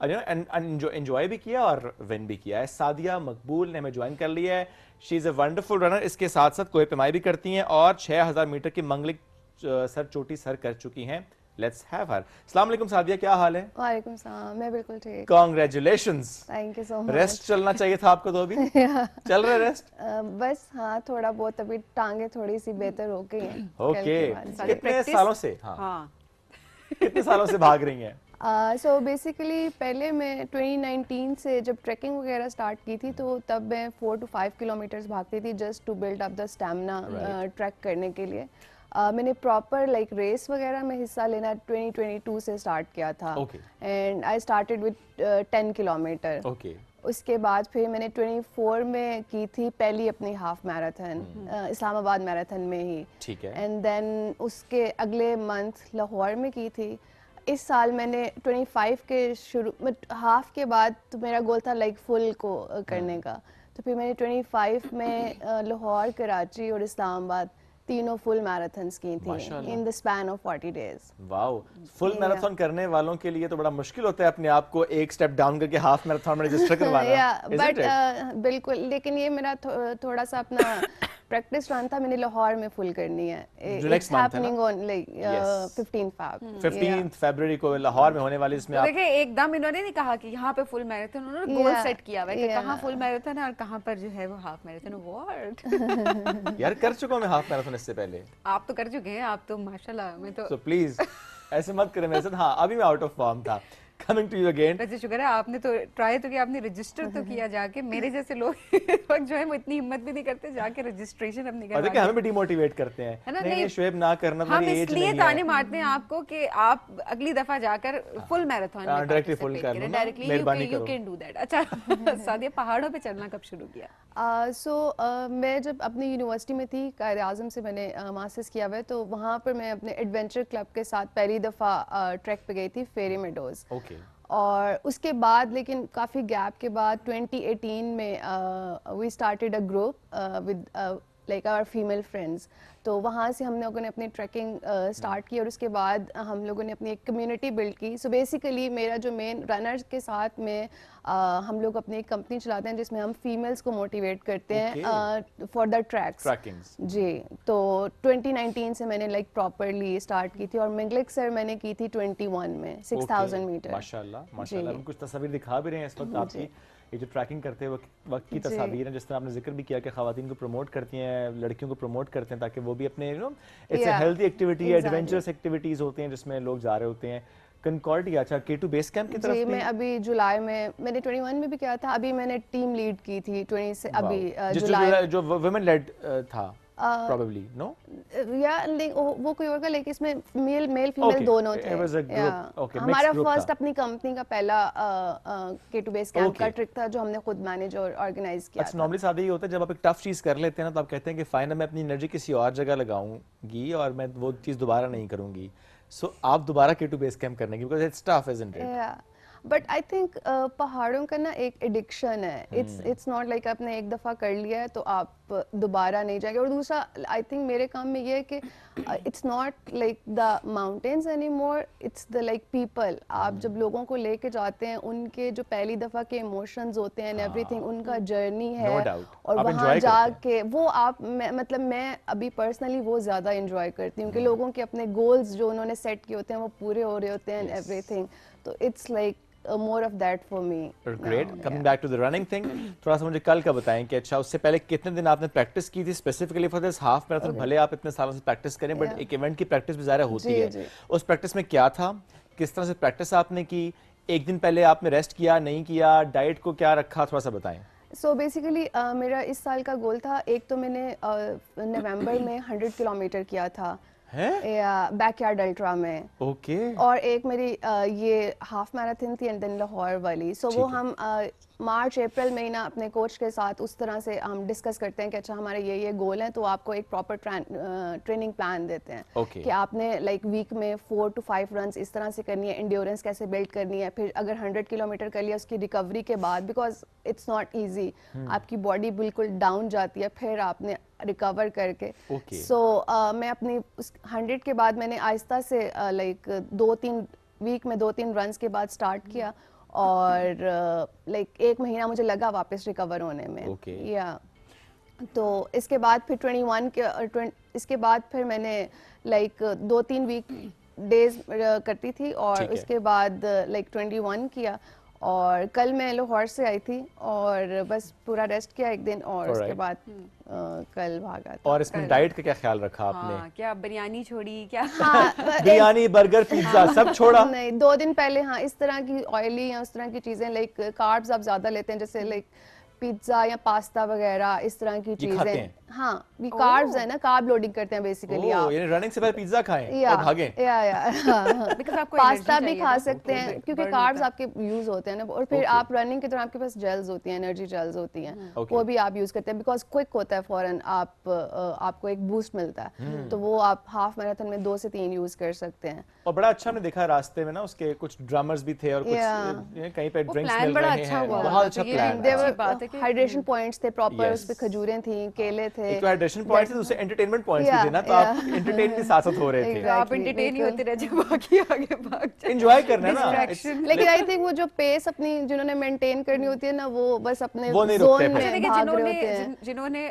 एंजॉय भी किया और विन भी किया है। सादिया मकबूल ने हमें ज्वाइन कर लिया है। She is a wonderful runner. इसके साथ साथ कोहे पैमाई भी करती हैं और 6000 मीटर की मंगलिक सर चोटी सर कर चुकी हैं लेट्स हैव हर। अस्सलाम वालेकुम सादिया, क्या हाल है? वालेकुम सलाम, मैं बिल्कुल ठीक। Congratulations. Thank you so much. Rest चलना चाहिए था आपको तो अभी चल रहा है रेस्ट? बस हाँ, थोड़ा बहुत अभी टांगे थोड़ी सी बेहतर हो गई हैं। ओके, कितने सालों से? हाँ कितने सालों से भाग रही हैं? सो बेसिकली पहले मैं 2019 से जब ट्रैकिंग वगैरह स्टार्ट की थी तो तब मैं 4 to 5 किलोमीटर्स भागती थी just to build up the stamina track करने के लिए। मैंने प्रॉपर लाइक रेस वगैरह में हिस्सा लेना 2022 से स्टार्ट किया था and I started with 10 kilometre. उसके बाद फिर मैंने 24 में की थी पहली अपनी हाफ मैराथन इस्लामाबाद मैराथन में ही, ठीक है। एंड देन उसके अगले मंथ लाहौर में की थी। इस साल मैंने 25 के शुरू हाफ के बाद तो मेरा गोल था लाइक फुल को करने का, तो फिर मैंने 25 में लाहौर, कराची और इस्लामाबाद तीनों फुल मैराथन्स की थी in the span of 40 days. Wow, full marathon करने वालों के लिए तो बड़ा मुश्किल होता है अपने आप को एक स्टेप डाउन करके हाफ मैराथन में रजिस्टर करवाना। बट बिल्कुल, लेकिन ये मेरा थोड़ा सा अपना प्रैक्टिस रन था, मैंने लाहौर में फुल करनी है। इट्स हैपनिंग ऑन लाइक 15 फरवरी को लाहौर में होने वाली इसमें। देखिए एकदम इन्होंने नहीं कहा कि यहाँ पे फुल मैराथन, उन्होंने गोल सेट किया हुआ है कि कहाँ फुल मैराथन है और कहाँ पर जो है वो हाफ मैराथन। व्हाट यार कर चुका हूँ मैं हाफ मैराथन इससे पहले। आप तो कर चुके हैं, आप तो माशाल्लाह। मैं तो सो प्लीज ऐसे मत करें मेरे साथ। हाँ अभी मैं आउट ऑफ फॉर्म था। Coming to you again. वैसे शुक्र है आपने तो ट्राई तो किया, आपने रजिस्टर तो किया जाके। मेरे जैसे लोग इस वक्त जो है वो इतनी हिम्मत भी नहीं करते जाके रजिस्ट्रेशन अपनी करवा। देखिए हमें भी डिमोटिवेट करते हैं, नहीं शुएब ना करना, हम इसलिए ताने मारते हैं आपको कि आप अगली दफा जाकर फुल मैराथन में डायरेक्टली फुल कर लो, directly you can do that. अच्छा सादिया, पहाड़ों पे चलना कब शुरू किया? मैं जब अपनी यूनिवर्सिटी में थी, कायद आज़म से मैंने मास्टर्स किया हुआ है, तो वहाँ पर मैं अपने एडवेंचर क्लब के साथ पहली दफ़ा ट्रैक पे गई थी, फेरी मेडोज। और उसके बाद लेकिन काफ़ी गैप के बाद 2018 में we started a group with like our female friends, तो वहाँ से हम लोगों ने अपनी ट्रैकिंग स्टार्ट की और उसके बाद हम लोगों ने अपनी एक कम्युनिटी बिल्ड की। सो बेसिकली मेरा जो मेन रनर्स के साथ में हम लोग अपनी एक कंपनी चलाते हैं जिसमें हम फीमेल्स को मोटिवेट करते हैं फॉर द ट्रैक्स जी। तो 2019 से मैंने लाइक प्रॉपरली स्टार्ट की थी और मिंगलिक सर मैंने की थी 21 में 6000 मीटर। माशाल्लाह माशाल्लाह, हम कुछ तस्वीर दिखा भी रहे हैं इस वक्त आपकी, ये जो ट्रैकिंग करते वक्त की तस्वीर है, जिस तरह आपने जिक्र भी किया कि खवातीन को प्रमोट करती हैं, लड़कियों को प्रमोट करते हैं ताकि वो भी अपने it's a healthy activity, adventurous activities होती हैं जिसमें लोग जा रहे होते हैं। कंकॉर्डिया, अच्छा K2 बेस कैंप की तरफ जी, मैं अभी जुलाई में मैंने 21 में भी किया था, अभी मैंने टीम लीड की थी 20 से अभी जुलाई जो वुमेन लेड था probably no वो कोई और का, लेकिन इसमें मेल फीमेल दोनों थे। हमारा फर्स्ट अपनी कंपनी का पहला K2 बेस कैंप का ट्रिप था जो हमने खुद मैनेज और ऑर्गेनाइज किया। अच्छा, नॉर्मली साथ ही होता है जब आप एक टफ चीज कर लेते हैं ना तो आप कहते हैं कि फाइन मैं अपनी एनर्जी किसी और जगह लगाऊंगी और मैं वो चीज दोबारा नहीं करूंगी। सो आप दोबारा K2 बेस कैंप करने की, because it's tough isn't it? But I think पहाड़ों का ना एक एडिक्शन है, इट्स नॉट लाइक आपने एक दफ़ा कर लिया है तो आप दोबारा नहीं जाएंगे। और दूसरा आई थिंक मेरे काम में ये है कि it's not like the mountains any more, it's the like people. आप जब लोगों को लेके जाते हैं, उनके जो पहली दफ़ा के इमोशंस होते हैं, एवरीथिंग उनका जर्नी है और वहाँ जाके वो आप मतलब मैं अभी पर्सनली वो ज़्यादा इंजॉय करती हूँ कि लोगों के अपने गोल्स जो उन्होंने सेट किए होते हैं वो पूरे हो रहे होते हैं एवरीथिंग, तो it's like more of that for me. Great. Coming back to the running thing, थोड़ा सा मुझे कल का बताएं कि अच्छा उससे पहले कितने दिन आपने प्रैक्टिस की थी specifically for this half marathon? भले आप इतने सालों से प्रैक्टिस करें बट एक इवेंट की प्रैक्टिस भी ज़ाहिर होती है। उस प्रैक्टिस में क्या था, किस तरह से प्रैक्टिस आपने की, एक दिन पहले आपने रेस्ट किया नहीं किया, डाइट को क्या रखा, थोड़ा सा बताएं। सो बेसिकली मेरा इस साल का गोल था, एक तो मैंने नवंबर में 100 किलोमीटर किया था बैकयार्ड अल्ट्रा में, और एक मेरी ये हाफ मैराथन थी एंड देन लाहौर वाली। सो वो हम मार्च अप्रैल महीना अपने कोच के साथ उस तरह से हम डिस्कस करते हैं कि अच्छा हमारे ये गोल हैं, तो आपको एक प्रॉपर ट्रेनिंग प्लान देते हैं कि आपने लाइक वीक में 4 to 5 रन्स इस तरह से करनी है, एंड्योरेंस कैसे बिल्ड करनी है, फिर अगर 100 किलोमीटर कर लिया उसकी रिकवरी के बाद, बिकॉज इट्स नॉट ईजी, आपकी बॉडी बिल्कुल डाउन जाती है, फिर आपने रिकवर करके। सो मैं अपनी 100 के बाद मैंने आहिस्ता से लाइक 2-3 वीक में 2-3 रन्स के बाद स्टार्ट किया और लाइक 1 महीना मुझे लगा वापस रिकवर होने में। या तो इसके बाद फिर 21 के इसके बाद फिर मैंने लाइक 2-3 वीक डेज करती थी और ठीक है। उसके बाद लाइक 21 किया और कल मैं लाहौर से आई थी और बस पूरा रेस्ट किया एक दिन और उसके Alright. बाद कल भागा था। और इसमें डाइट का क्या ख्याल रखा आपने? हाँ, क्या बिरयानी छोड़ी क्या? बिरयानी, बर्गर, पिज्जा सब छोड़ा? नहीं, 2 दिन पहले हाँ इस तरह की ऑयली या उस तरह की चीजें लाइक कार्ब्स आप ज्यादा लेते हैं जैसे लाइक पिज्जा या पास्ता वगैरह इस तरह की ये खाते चीजें। हैं? हाँ, ये कार्ब्स है ना, कार्ब लोडिंग करते हैं बेसिकली आप। यानी रनिंग से पहले पिज्जा खाएं या और भागें? Because आपको पास्ता energy भी चाहिए खा ना, सकते हैं burn क्योंकि होता कार्ब्स है। आपके यूज होते हैं ना और फिर आप रनिंग के दौरान आपके पास जेल्स होती हैं, एनर्जी जेल्स होती हैं, वो भी आप यूज करते हैं बिकॉज क्विक होता है, फौरन आपको एक बूस्ट मिलता है, तो वो आप हाफ मैराथन में 2 से 3 यूज कर सकते हैं। और बड़ा अच्छा हमने देखा रास्ते में ना उसके कुछ ड्रमर्स भी थे और कुछ कहीं पे ड्रिंक्स plan मिल बड़ा रहे अच्छा हैं। हुआ बहुत अच्छा प्लान देवर हाइड्रेशन पॉइंट्स थे प्रॉपर, Yes. उस पे खजूरें थी, केले थे। एक तो हाइड्रेशन पॉइंट्स थे, दूसरे एंटरटेनमेंट पॉइंट्स भी थे ना, तो आप एंटरटेन भी साथ साथ हो रहे थे। आप एंटरटेन ही होते रह जाओ, बाकी आगे भाग जाओ। एंजॉय करना है ना। लेकिन आई थिंक वो जो पेस अपनी जिन्होंने मेंटेन करनी होती है ना, वो बस अपने वो नहीं जोन रुकते में फिर। भाग रहे होते हैं। जिन्होंने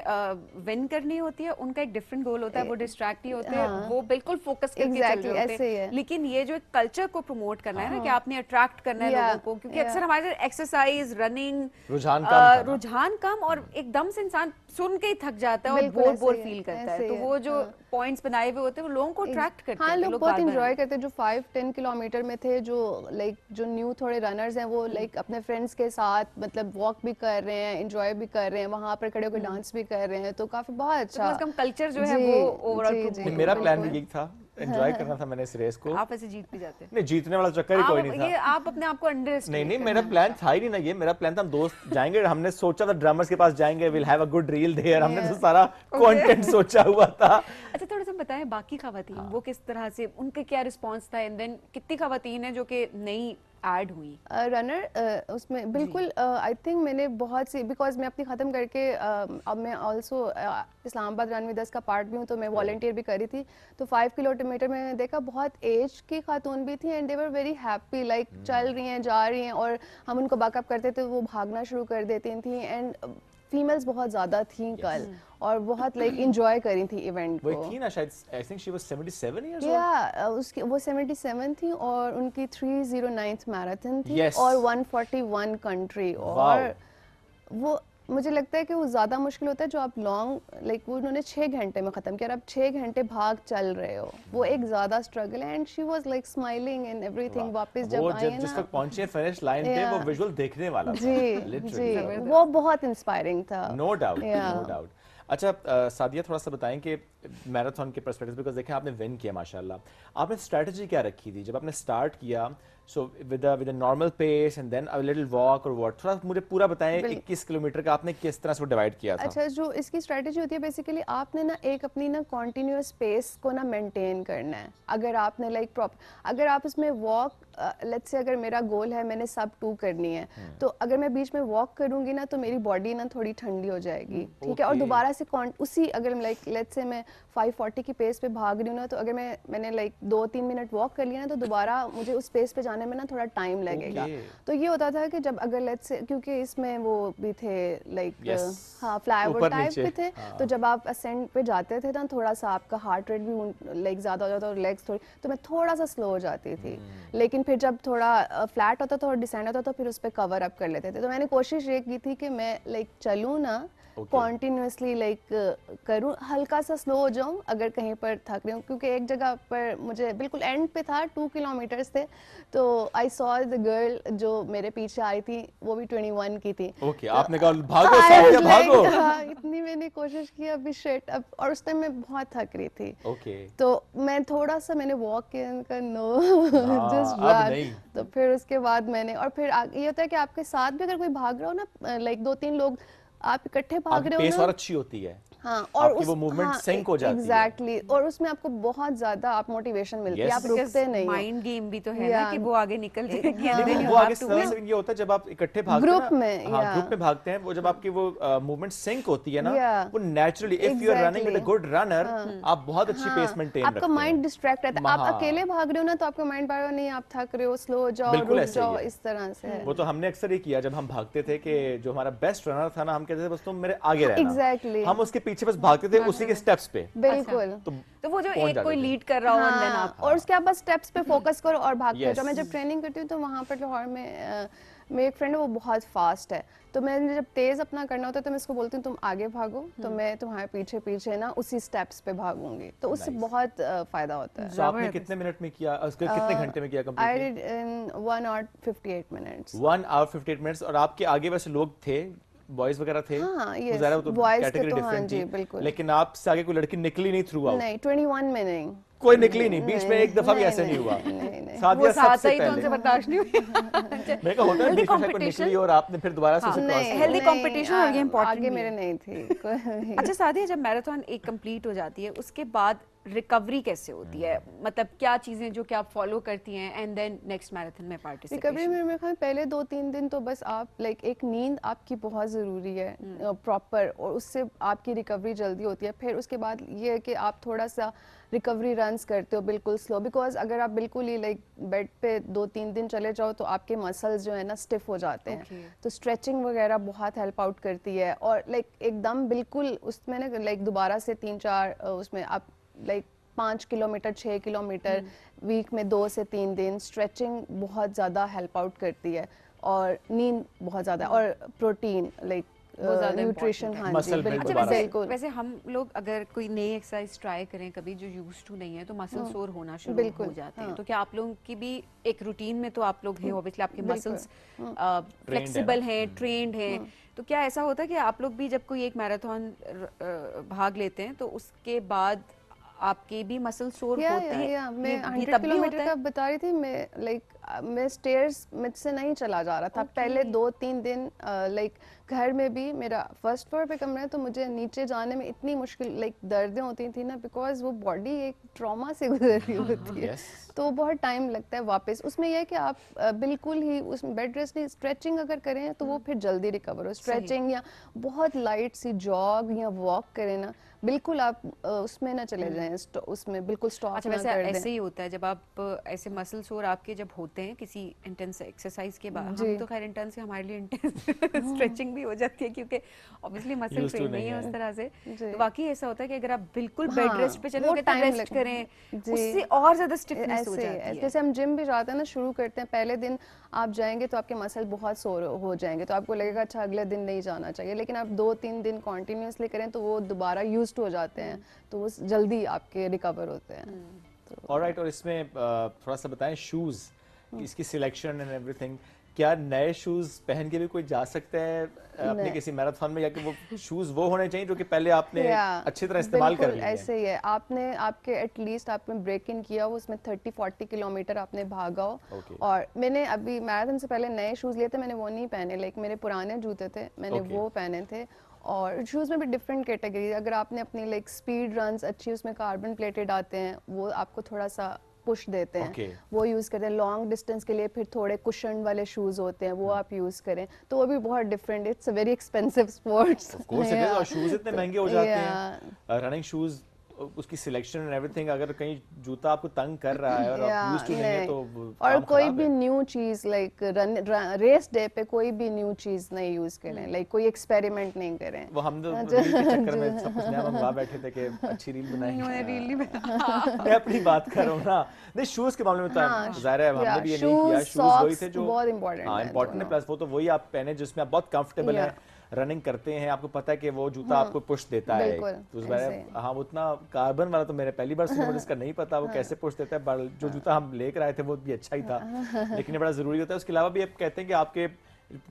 विन करनी होती है उनका एक डिफरेंट गोल होता है, वो डिस्ट्रैक्ट नहीं होते हैं, वो बिल्कुल फोकस करके चल रहे होते ऐसे ही है। हैं। लेकिन ये जो कल्चर को प्रमोट करना है ना कि आपने अट्रैक्ट करना है लोगों को, क्योंकि अक्सर हमारे एक्सरसाइज, रनिंग, रुझान कम और एकदम से इंसान सुन के ही थक जाता है और बोर बोर फील करता है, तो वो जो पॉइंट्स बनाए हुए होते हैं वो लोगों को अट्रैक्ट करते हैं। हाँ, लोग बहुत एंजॉय करते हैं जो 5-10 किलोमीटर में थे, जो लाइक जो न्यू थोड़े रनर्स हैं वो लाइक अपने फ्रेंड्स के साथ मतलब वॉक भी कर रहे हैं, एंजॉय भी कर रहे हैं, वहाँ पर खड़े होकर डांस भी कर रहे हैं, तो काफी बहुत अच्छा कल्चर जो है वो ओवरऑल। मेरा प्लान भी यही था, एंजॉय करना था मैंने इस रेस को। आप ऐसे जीत भी जाते हैं? नहीं, जीतने वाला चक्कर ही कोई नहीं था। ये आप अपने आप को अंडरएस्टिमेट नहीं, मेरा प्लान था ही नहीं ना ये। मेरा प्लान था हम दोस्त जाएंगे, हमने सोचा था ड्रमर्स के पास जाएंगे, will have a good reel there, हमने तो सारा कंटेंट सोचा हुआ था। अच्छा, थोड़ा सा बताएं बाकी खवातीन वो किस तरह से, उनके क्या रिस्पांस था, एंड देन कितनी खवातीन है जो कि नई ऐड हुई रनर उसमें? बिल्कुल आई थिंक मैंने बहुत सी, बिकॉज मैं अपनी ख़त्म करके अब मैं also Islamabad run with us का पार्ट भी हूँ, तो मैं वॉलंटियर भी करी थी, तो 5 किलोमीटर में मैंने देखा बहुत एज की खातून भी थी and they were very happy, like चल रही हैं, जा रही हैं और हम उनको बैकअप करते थे, वो भागना शुरू कर देती थी एंड फीमेल्स बहुत ज़्यादा थी कल और बहुत लाइक एंजॉय करी थी इवेंट को। वो थी ना शायद, I think she was 77 years old. या उसकी वो 77 थी और उनकी 309th मैराथन थी और 141 कंट्री, और वो मुझे लगता है कि वो ज़्यादा मुश्किल होता है जो आप लॉन्ग लाइक वो उन्होंने 6 घंटे में ख़त्म किया और आप 6 घंटे भाग चल रहे हो, वो एक ज़्यादा स्ट्रगल है and she was like smiling and everything. वापस जब आई है ना, जिस तक पहुंचे फिनिश लाइन पे, वो विजुअल देखने वाला था जी, वो बहुत इंस्पायरिंग था। No doubt, no doubt. अच्छा सादिया, थोड़ा सा बताएं कि मैराथन के पर्सपेक्टिव, बिकॉज देखें आपने विन किया माशाल्लाह, आपने स्ट्रेटजी क्या रखी थी जब आपने स्टार्ट किया? So with a normal pace and then a little walk और व्हाट, थोड़ा मुझे पूरा बताएं 21 किलोमीटर का आपने किस तरह से डिवाइड किया था? अच्छा, जो इसकी स्ट्रेटजी होती है बेसिकली आपने ना एक अपनी ना कॉन्टिन्यूस पेस को ना मेंटेन करना है। अगर आपने लाइक अगर आप इसमें वॉक लेट्स से अगर मेरा गोल है मैंने सब 2 करनी है, तो अगर मैं बीच में वॉक करूंगी ना तो मेरी बॉडी ना थोड़ी ठंडी हो जाएगी, ठीक है, और दोबारा से उसी अगर लाइक लेट्स से मैं 540 की पेस पे भाग रही हूँ ना, तो अगर मैंने लाइक 2-3 मिनट वॉक कर लिया ना तो दोबारा मुझे उस पेस पे जाने में ना थोड़ा टाइम लगेगा। तो ये होता था कि जब अगर लेट्स से, क्योंकि इसमें वो भी थे लाइक हाँ फ्लाईओवर टाइप भी थे, तो जब आप असेंड पे जाते थे ना थोड़ा सा आपका हार्ट रेट भी लाइक ज़्यादा हो जाता और लेग्स थोड़ी, तो मैं थोड़ा सा स्लो हो जाती थी, लेकिन फिर जब थोड़ा फ्लैट होता था और डिसेंड होता था फिर उस पर कवर अप कर लेते थे। तो मैंने कोशिश ये की थी कि मैं लाइक चलूँ ना कॉन्टिन्यूसली लाइक करूँ, हल्का सा स्लो हो जाऊँ अगर कहीं पर थक रही हूँ, क्योंकि एक जगह पर मुझे बिल्कुल एंड पे था 2 किलोमीटर्स थे, तो आई सॉ द गर्ल जो मेरे पीछे आई थी वो भी 21 की थी। ओके, आपने कहा भागो सादिया भागो। इतनी मैंने कोशिश की अभी शिट अब, और उस टाइम मैं बहुत थक रही थी। ओके, तो मैं थोड़ा सा मैंने वॉक किया, नो जस्ट रन, तो फिर उसके बाद मैंने, और फिर ये होता है कि आपके साथ भी अगर कोई भाग रहा हो ना लाइक 2-3 लोग आप इकट्ठे भाग रहे हो ना, पेस और अच्छी होती है, हाँ, और वो मूवमेंट सिंक हो जाती है। एग्जैक्टली, और उसमें आपको बहुत ज्यादा आप मोटिवेशन मिलती है, आप रुकते नहीं हो। माइंड गेम भी तो है ना कि वो आगे निकल जाएगी, वो आगे ये होता है जब आप इकट्ठे भागते हैं ग्रुप में, हाँ ग्रुप में भागते हैं, वो जब आपकी वो मूवमेंट सिंक होती है ना, वो naturally if you are running with a good runner आप बहुत अच्छी पेस मेंटेन रखते हैं, आपका माइंड डिस्ट्रैक्ट रहता है। आप अकेले भाग रहे हो ना तो आपका माइंड बार नहीं आप थक रहे हो, स्लो हो जाओ, रुक जाओ, इस तरह से। वो तो हमने अक्सर ये किया जब हम भागते थे कि जो हमारा बेस्ट रनर था ना, हम कहते थे बस तुम मेरे आगे रहना, एग्जैक्टली, हम उसके पीछे बस भागते थे उसी के स्टेप्स पे। बिल्कुल। तो वो जो पहुंच एक जाते कोई थे। लीड कर रहा हो and then हाँ, आप और उसके आप बस स्टेप्स पे फोकस करो और भागते Yes. जाओ। मैं जब ट्रेनिंग करती हूँ तो वहाँ पर लाहौर में मेरी एक फ्रेंड है, वो बहुत फास्ट है, तो मैंने जब तेज अपना करना होता है तो मैं उसको बोलती हूँ तुम आगे भागो, तो मैं तुम्हारे पीछे पीछे ना उसी स्टेप्स पे भागूंगी, तो उससे बहुत फायदा होता है। तो आपने कितने मिनट में किया, उसके कितने घंटे में किया I completely? Did in 1 hour 58 minutes। 1 hour 58 minutes। और आपके आगे वैसे लोग थे, बॉयज वगैरह थे? हाँ, yes, ज़ाहिर है वो तो boys थे कैटेगरी तो हाँ डिफरेंट जी, थी, बिल्कुल। लेकिन आपसे आगे कोई लड़की निकली नहीं थ्रू आउट? नहीं, 21 में नहीं, कोई निकली नहीं बीच में, एक दफा भी ऐसे नहीं हुआ? वो साथ ही तो उनसे बर्दाश्त नहीं हुई। मेरे को होता है बीच में शायद कोई निकली और आपने फिर दोबारा से उसे क्रॉस किया। हेल्दी कंपटीशन और ये इम्पोर्टेंट आगे मेरे नहीं थी। अच्छा सादिया, जब मैराथन एक कंप्लीट हो जाती है उसके बाद रिकवरी कैसे होती है, मतलब क्या चीजें जो कि आप फॉलो करती हैं एंड देन नेक्स्ट मैराथन में पार्टिसिपेशन? रिकवरी में मेरे ख्याल पहले 2-3 दिन तो बस आप लाइक एक नींद आपकी बहुत ज़रूरी है प्रॉपर, और उससे आपकी रिकवरी जल्दी होती है। फिर उसके बाद ये है कि आप थोड़ा सा रिकवरी रन्स करते हो बिल्कुल स्लो, बिकॉज अगर आप बिल्कुल ही लाइक बेड पे 2-3 दिन चले जाओ तो आपके मसल्स जो है ना स्टिफ हो जाते हैं। तो स्ट्रेचिंग वगैरह बहुत हेल्प आउट करती है, और लाइक एकदम बिल्कुल उसमें ना लाइक दोबारा से 3-4 उसमें आप लाइक 5 किलोमीटर 6 किलोमीटर वीक में 2 से 3 दिन स्ट्रेचिंग बहुत ज़्यादा हेल्प आउट करती है, और नींद बहुत ज़्यादा, और प्रोटीन लाइक न्यूट्रिशन। हाँ जी, बिल्कुल। वैसे हम लोग अगर कोई नई एक्सरसाइज ट्राई करें कभी जो यूज्ड टू नहीं है तो मसल सोर होना शुरू हो जाते हैं, तो क्या आप लोगों की भी एक रूटीन में तो आप लोग हैं, ऑब्वियसली आपके मसल्स फ्लेक्सिबल हैं, ट्रेंड हैं, तो क्या ऐसा होता है कि आप लोग भी जब कोई एक मैराथन भाग लेते हैं तो उसके बाद आपके भी मसल सोर होते हैं? मैं 100 किलोमीटर का बता रही थी, मैं लाइक मैं स्टेयर्स मुझसे नहीं चला जा रहा था पहले 2-3 दिन। लाइक घर में भी मेरा फर्स्ट फ्लोर पे कमरा है, तो मुझे नीचे जाने में इतनी मुश्किल लाइक दर्दें होती थी ना, बिकॉज वो बॉडी एक ट्रॉमा से गुजर रही होती है। तो बहुत टाइम लगता है वापस। उसमें यह है कि आप बिल्कुल ही उसमें बेड रेस्ट नहीं, स्ट्रेचिंग अगर करें तो वो फिर जल्दी रिकवर हो। स्ट्रेचिंग या बहुत लाइट सी जॉग या वॉक करें ना, बिल्कुल आप उसमें ना चले जाएं, उसमें बिल्कुल स्टॉप अच्छा, ना वैसे कर दें। ऐसे ही होता है जब आप ऐसे मसल सोर आपके जब होते हैं किसी इंटेंस एक्सरसाइज के बाद, हम तो खैर इंटेंस हमारे लिए इंटेंस स्ट्रेचिंग भी हो जाती है क्योंकि ऑब्वियसली मसल ट्रेन नहीं है उस तरह से, तो वाकई ऐसा होता है कि अगर आप बिल्कुल बेड रेस्ट पे चलोगे तो रेस्ट करें, उससे और ज्यादा स्टिफनेस हो जाती है। जैसे हम जिम भी जाते हैं ना, शुरू करते हैं पहले दिन आप जाएंगे तो आपके मसल बहुत सोर हो जाएंगे, तो आपको लगेगा अच्छा अगले दिन नहीं जाना चाहिए, लेकिन आप 2-3 दिन कॉन्टिन्यूसली करें तो वो दोबारा यूज्ड हो जाते हैं, तो वो जल्दी आपके रिकवर होते हैं। ऑलराइट, और इसमें थोड़ा सा बताएं शूज, इसकी सिलेक्शन एंड एवरीथिंग, क्या नए शूज पहन के भी कोई जा सकता है अपने किसी मैराथन में, या कि वो शूज वो होने चाहिए जो कि पहले आपने अच्छी तरह इस्तेमाल कर लिए? ऐसे ही है, आपने आपके एटलीस्ट आपने ब्रेक इन किया हो, उसमें 30-40 किलोमीटर आपने भागा हो। और मैंने अभी मैराथन से पहले नए शूज लिए थे, मैंने वो नहीं पहने, लाइक मेरे पुराने जूते थे मैंने वो पहने थे। और शूज़ में भी डिफरेंट कैटेगरी, अगर आपने अपनी लाइक स्पीड रन्स अच्छी, उसमें कार्बन प्लेटेड आते हैं, वो आपको थोड़ा सा पुश देते हैं, वो यूज़ करते हैं। लॉन्ग डिस्टेंस के लिए फिर थोड़े कुशन वाले शूज़ होते हैं, वो आप यूज़ करें, तो वो भी बहुत different. It's a very expensive sports. Of course it is, और शूज़ इतने महंगे हो जाते हैं, रनिंग शूज़, उसकी सिलेक्शन एंड एवरीथिंग, अगर कहीं जूता आपको तंग कर रहा है और आप यूज्ड टू नहीं है तो और कोई भी न्यू चीज लाइक रेस डे पे कोई भी न्यू चीज नहीं यूज करें, लाइक कोई एक्सपेरिमेंट नहीं करें। वो हम तो रील के चक्कर में सब कुछ नया मंगवा बैठे थे कि अच्छी रील बनाएंगे, मैं अपनी बात कर रहा हूँ ना। नहीं, शूज के मामले में तो जाहिर है हमने भी ये नहीं किया, शूज वही थे जो बहुत इंपॉर्टेंट है। इंपॉर्टेंट है, प्लस वो तो वही आप पहने जिसमें आप बहुत कंफर्टेबल है, रनिंग करते हैं, आपको पता है कि वो जूता आपको पुश देता है, तो उस बारे हाँ उतना कार्बन वाला तो मेरे पहली बार सुना, मुझे इसका नहीं पता वो कैसे पुश देता है। जो जूता हम लेकर आए थे वो भी अच्छा ही था, लेकिन ये बड़ा जरूरी होता है। उसके अलावा भी आप कहते हैं कि आपके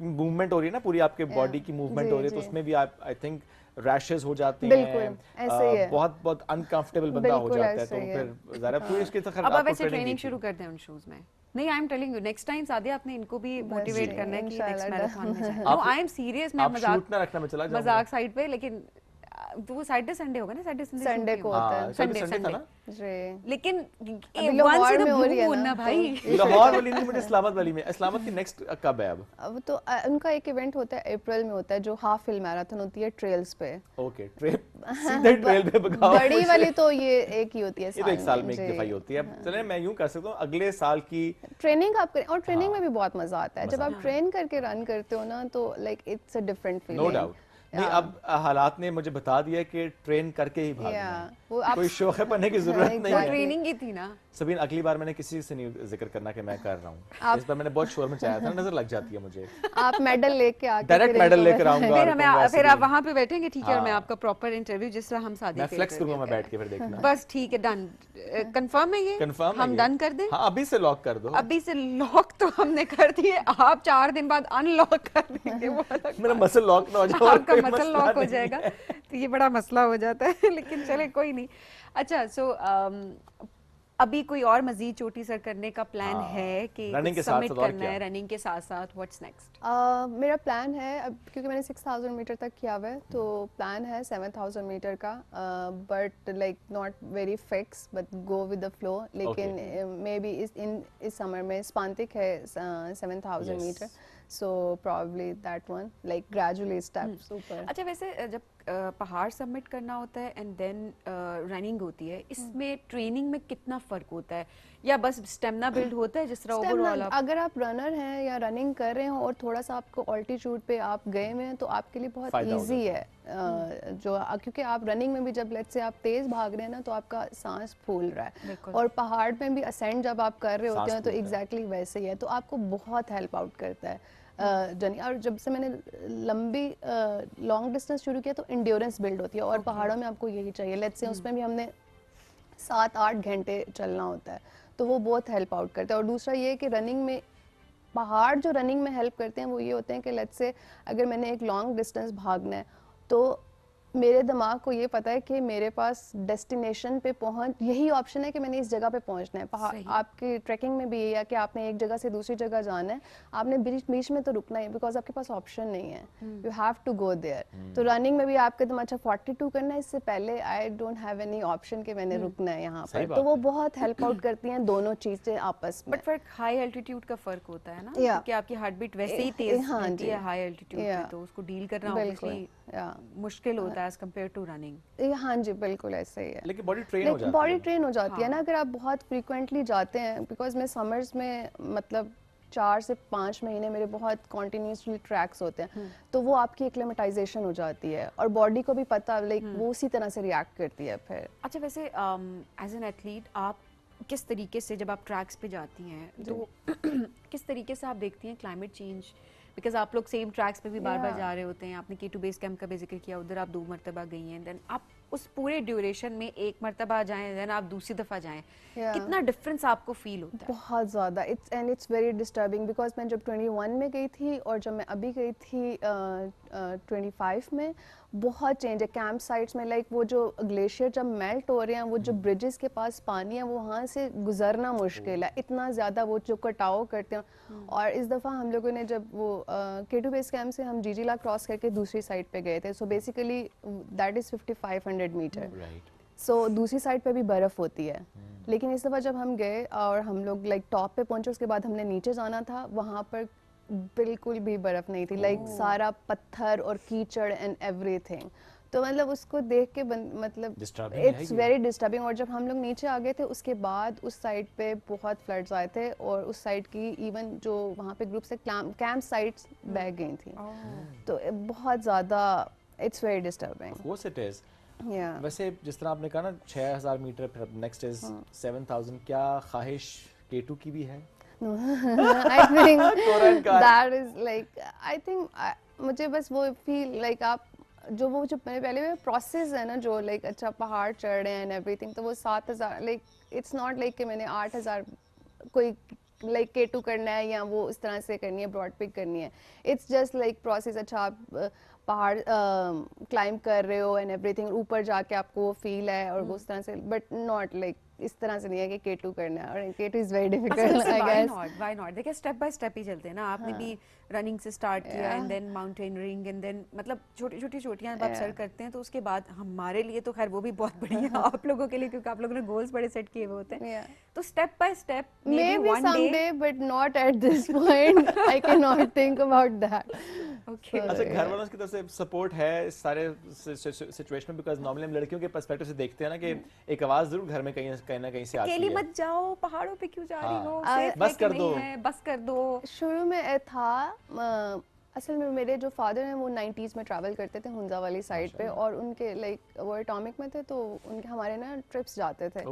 मूवमेंट हो रही है ना, पूरी आपके बॉडी की मूवमेंट हो रही है, तो उसमें भी आप आई थिंक रैशेस हो जाते हैं, बहुत बहुत अनकंफर्टेबल बंदा हो जाता है, तो फिर ज़रा पूरी इसके तो खैर अब आप ऐसे ट्रेनिंग शुरू कर दें उन शूज में। नहीं, I am telling you, next time Sadia आपने इनको भी मोटिवेट करना है कि नेक्स्ट मैराथन में जाएं। नो, आई एम सीरियस, मैं मजाक साइड पे, लेकिन तो वो सैटरडे संडे होगा ना, संडे को होता है, संडे, लेकिन लाहौर में हो रही है ना भाई, लाहौर वाली नहीं, इस्लामाबाद वाली में। इस्लामाबाद की नेक्स्ट कब है अब तो उनका एक इवेंट होता है अप्रैल में होता है, जो हाफ हिल मैराथन होती है ट्रेल्स पे। ओके, सीधे ट्रेल पे भगाओ। बड़ी वाली तो ये एक ही होती है, ये तो एक साल में एक दफा ही होती है। चलें, मैं यूं कर सकता हूं, अगले साल की ट्रेनिंग आप करें, और ट्रेनिंग में भी बहुत मजा आता है जब आप ट्रेन करके रन करते हो ना, तो like it's a different feeling. No doubt. नहीं, अब हालात ने मुझे बता दिया कि ट्रेन करके ही भागना है, कोई शौक बनने की जरूरत नहीं है। ट्रेनिंग ही थी ना सबीन, अगली बार मैंने किसी से नहीं जिक्र करना कि मैं कर रहा हूँ, इस बार मैंने बहुत शोर मचाया था, नजर लग जाती है मुझे। आप मेडल लेके आके डायरेक्ट मेडल लेकर आऊंगा, फिर आप वहाँ पे बैठेंगे, ठीक है, और मैं आपका प्रॉपर इंटरव्यू जिस तरह हम शादी मैं फ्लेक्स करूंगा, मैं बैठ के फिर देखना। बस ठीक है, डन, कंफर्म है ये, कंफर्म हम डन कर दें। हाँ, अभी से लॉक कर दो। अभी से लॉक तो हमने कर दिए, आप 4 दिन बाद अनलॉक कर देंगे। मेरा मसल लॉक ना हो जाए, आपका मसल लॉक हो जाएगा तो ये बड़ा मसला हो जाता है, लेकिन चले कोई नहीं। अच्छा, सो अभी कोई और मजीद चोटी सर करने का प्लान है कि सबमिट करना है रनिंग के साथ साथ? What's next? मेरा प्लान है, अब क्योंकि मैंने 6000 मीटर तक किया हुआ है, तो प्लान है 7000 मीटर का, but like not very fix, but go with the flow. लेकिन मे बी इस समर में स्पांतिक है 7000 metre, so probably that one, like gradually steps ऊपर। अच्छा, वैसे जब पहाड़ सबमिट करना होता है एंड देन रनिंग होती है, इसमें ट्रेनिंग में कितना फर्क होता है, या बस स्टेमिना बिल्ड होता है जिस तरह ओवरऑल? अगर आप रनर हैं या रनिंग कर रहे हो और थोड़ा सा आपको ऑल्टीट्यूड पे आप गए हुए हैं, तो आपके लिए बहुत इजी है, जो क्योंकि आप रनिंग में भी जब लेट्स से आप तेज भाग रहे हैं ना, तो आपका सांस फूल रहा है, और पहाड़ में भी असेंड जब आप कर रहे होते हैं तो एग्जैक्टली वैसे ही है, तो आपको बहुत हेल्प आउट करता है जर्नी। और जब से मैंने लंबी लॉन्ग डिस्टेंस शुरू किया तो इंड्योरेंस बिल्ड होती है, और पहाड़ों में आपको यही चाहिए। लेट्स से उसमें भी हमने 7-8 घंटे चलना होता है, तो वो बहुत हेल्प आउट करता है। और दूसरा ये कि रनिंग में पहाड़ जो रनिंग में हेल्प करते हैं वो ये होते हैं कि लेट्स से अगर मैंने एक लॉन्ग डिस्टेंस भागना है, तो मेरे दिमाग को ये पता है कि मेरे पास डेस्टिनेशन पे पहुंच यही ऑप्शन है कि मैंने इस जगह पे पहुंचना है। आपकी ट्रैकिंग में भी यही है कि आपने एक जगह से दूसरी जगह जाना है, आपने बीच में तो रुकना है, बिकॉज आपके पास ऑप्शन नहीं है, you have to go there. तो रनिंग में भी आपके दिमाग अच्छा 42 करना है, इससे पहले I don't have any option कि मैंने रुकना है यहाँ पर, तो वो बहुत हेल्प आउट करती हैं दोनों चीजें आपस में। बट फर्क हाई एल्टीट्यूड का फर्क होता है ना, क्योंकि आपकी हार्ट बीट वैसे ही तेज होती है हाई एल्टीट्यूड पे, तो उसको डील करना ऑब्वियसली मुश्किल होता है एज कंपेयर टू रनिंग। हाँ जी, बिल्कुल ऐसे ही है। लेकिन बॉडी ट्रेन हो जाती है, बॉडी ट्रेन हो जाती है ना, अगर आप बहुत फ्रीक्वेंटली जाते हैं, बिकॉज मैं समर्स में मतलब 4 से 5 महीने मेरे बहुत कॉन्टिन्यूसली ट्रैक्स होते हैं, तो वो आपकी एक्लेमेटाइजेशन हो जाती है, और बॉडी को भी पता लाइक वो उसी तरह से रिएक्ट करती है फिर। अच्छा, वैसे एज एन एथलीट आप किस तरीके से जब आप ट्रैक्स पे जाती हैं, तो किस तरीके से आप देखती हैं क्लाइमेट चेंज? बिकॉज आप लोग सेम ट्रैक्स पे भी बार बार जा रहे होते हैं, आपने K2 बेस कैंप का भी जिक्र किया, उधर आप 2 मरतबा गई हैं, देन आप उस पूरे ड्यूरेशन में एक मरतबा जाएं, देन आप दूसरी दफ़ा जाएं, कितना डिफरेंस आपको फील होता है? बहुत ज़्यादा, इट्स वेरी डिस्टर्बिंग, बिकॉज मैं जब 21 में गई थी और जब मैं अभी गई थी 25 में, बहुत चेंज है कैंप साइट्स में। लाइक वो जो ग्लेशियर जब मेल्ट हो रहे हैं, वो जो ब्रिजेस के पास पानी है, वो वहाँ से गुजरना मुश्किल है, इतना ज़्यादा वो जो कटाव करते हैं। और इस दफ़ा हम लोगों ने जब वो K2 बेस कैंप से हम जीजीला क्रॉस करके दूसरी साइड पे गए थे, so basically that is 5500 metre, so दूसरी साइड पे भी बर्फ़ होती है। लेकिन इस दफ़ा जब हम गए और हम लोग लाइक टॉप पे पहुँचे, उसके बाद हमने नीचे जाना था, वहाँ पर बिल्कुल भी बर्फ़ नहीं थी, लाइक सारा पत्थर और कीचड़ एंड एवरीथिंग। तो मतलब उसको देख के मतलब इट्स वेरी डिस्टर्बिंग। और जब हम लोग नीचे आ गए थे, उसके बाद उस साइड पे बहुत फ्लड्स आए थे, और उस साइड की इवन जो वहाँ पे ग्रुप से कैंप साइट्स बह गई थी, तो बहुत ज़्यादा it's very disturbing. Of course it is. वैसे जिस तरह आपने कहा ना 6000 मीटर, फिर नेक्स्ट इज 7000, क्या ख्वाहिश K2 की भी है? I think that is like, I think मुझे बस वो फील लाइक आप जो मैंने पहले प्रोसेस है ना, जो लाइक अच्छा पहाड़ चढ़ रहे हैं एंड एवरीथिंग, तो वो 7000 लाइक इट्स नॉट लाइक कि मैंने 8000 कोई लाइक K2 करना है या वो इस तरह से करनी है, ब्रॉड पिक करनी है। इट्स जस्ट लाइक प्रोसेस, अच्छा आप पहाड़ क्लाइंब कर रहे हो एंड एवरीथिंग, ऊपर जाके आपको वो फील है और वो उस तरह से, बट नॉट लाइक इस तरह से नहीं है कि K2 करना है, और K2 is very difficult I guess. Why not, देखिए स्टेप बाय स्टेप ही चलते हैं ना, आपने भी रनिंग से स्टार्ट किया and then mountaineering and then मतलब छोटी चोटियां जब आप सर करते हैं, तो उसके बाद हमारे लिए तो खैर वो भी बहुत बड़ी है, आप लोगों के लिए, क्योंकि आप लोगों ने गोल्स बड़े सेट किए हुए होते हैं, तो step by step may be someday, but not at this point, I can not think about that. Okay, अच्छा घर वालों की तरफ से सपोर्ट है इस सारे सिचुएशन में? बिकॉज़ नॉर्मली हम लड़कियों के पर्सपेक्टिव से देखते हैं ना कि एक आवाज जरूर घर में कहीं ना कहीं से आती है, अकेली मत जाओ पहाड़ों पे, क्यों जा रही हो, बस कर दो, बस कर दो। शुरू में था असल में मेरे जो फादर हैं वो 90s में ट्रैवल करते थे हुंजा वाली साइड पे, और उनके लाइक वो एटॉमिक में थे, तो उनके हमारे ना ट्रिप्स जाते थे।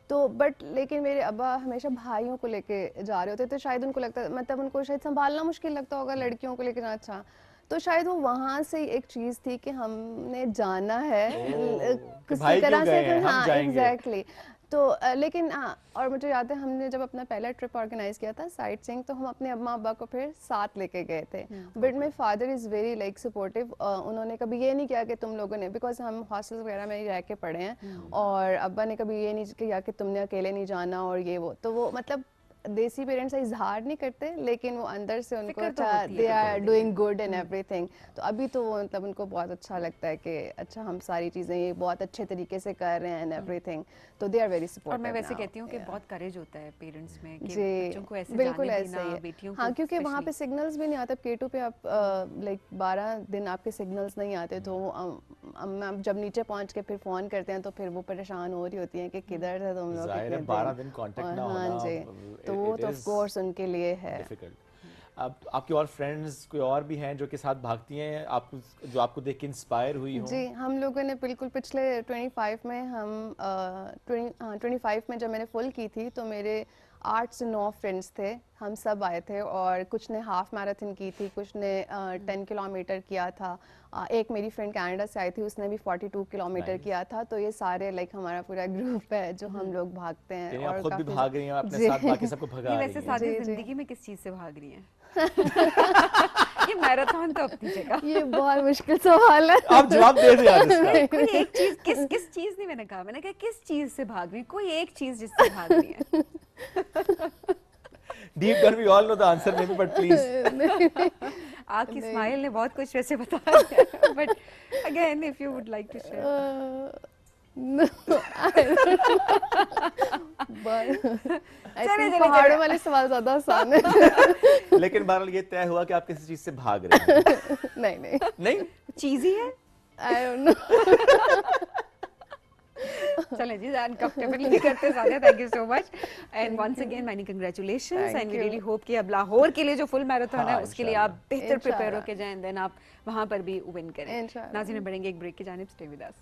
तो बट लेकिन मेरे अब्बा हमेशा भाइयों को लेके जा रहे होते, तो शायद उनको लगता, मतलब उनको शायद संभालना मुश्किल लगता होगा लड़कियों को लेके जाना। अच्छा, तो शायद वो वहाँ से एक चीज़ थी कि हमने जाना है किसी तरह से। हाँ एग्जैक्टली। तो लेकिन हाँ, और मुझे याद है हमने जब अपना पहला ट्रिप ऑर्गेनाइज किया था साइट सीइंग, तो हम अपने अम्मा अब्बा को फिर साथ लेके गए थे। But my father is very like supportive. उन्होंने कभी ये नहीं किया कि तुम लोगों ने, बिकॉज हम हॉस्टल्स वगैरह में ही रह के पढ़े हैं, और अब्बा ने कभी ये नहीं किया कि तुमने अकेले नहीं जाना और ये वो। तो वो मतलब देसी पेरेंट्स इजहार नहीं करते, लेकिन वो अंदर से उनको अच्छा they are doing good and everything. तो अभी तो वो मतलब उनको बहुत अच्छा लगता है कि अच्छा हम सारी चीज़ें ये बहुत अच्छे तरीके से कर रहे हैं एंड एवरीथिंग, तो दे आर वेरी सपोर्टिव। और मैं वैसे कहती हूँ कि बहुत करेज होता है पेरेंट्स में कि जी, बच्चों को ऐसे बिल्कुल जाने ऐसा देना, ही है। बेटियों को हाँ, क्योंकि वहाँ पे सिग्नल्स भी नहीं आते। K2 पे आप लाइक 12 दिन आपके सिग्नल्स नहीं आते, तो अम्मा जब नीचे पहुँच के फिर फ़ोन करते हैं तो फिर वो परेशान हो रही होती हैं कि किधर थे तुम लोग इतने दिन। 12 दिन कांटेक्ट ना होना। हाँ जी, तो वो तो ऑफ कोर्स उनके लिए है डिफिकल्ट। अब आपके और फ्रेंड्स कोई और भी हैं जो के साथ भागती हैं, आपको जो आपको देख के इंस्पायर हुई हो? जी, हम लोगों ने बिल्कुल पिछले 25 में हम 25 में जब मैंने फुल की थी तो मेरे 8 से 9 फ्रेंड्स थे, हम सब आए थे, और कुछ ने हाफ मैराथन की थी, कुछ ने 10 किलोमीटर किया था। एक मेरी फ्रेंड कनाडा से आई थी, उसने भी 42 किलोमीटर किया था। तो ये सारे लाइक हमारा पूरा ग्रुप है जो हम लोग भागते हैं। और खुद भी भाग रही हैं, अपने साथ बाकी सबको भगा रही हैं। वैसे सारी जिंदगी में किस चीज़ से भाग रही हैं? ये मैराथन तो अपनी जगह। ये बहुत मुश्किल सवाल है। आप जवाब दे दो यार इसका। कोई एक चीज, किस चीज नहीं, मैंने कहा किस चीज से भाग रही है, कोई एक चीज जिससे भाग रही है। Deep down we all know the answer maybe, but please. आपकी स्माइल ने बहुत कुछ वैसे बताया, but again if you would like to share. No, पहाड़ों वाले सवाल ज्यादा आसान है। लेकिन बहरहाल ये तय हुआ कि आप किसी चीज से भाग रहे हैं। नहीं चीज ही है। I don't know. चलें जी, अनकंफर्टेबली करते सारे। Thank you so much and once again many congratulations, and we really hope कि अब लाहौर के लिए जो फुल मैराथन है उसके लिए आप बेहतर प्रिपेयर होके जाएं, देन आप वहां पर भी विन करें। नाज़रीन, बढ़ेंगे एक ब्रेक की जानिब, स्टे विद अस।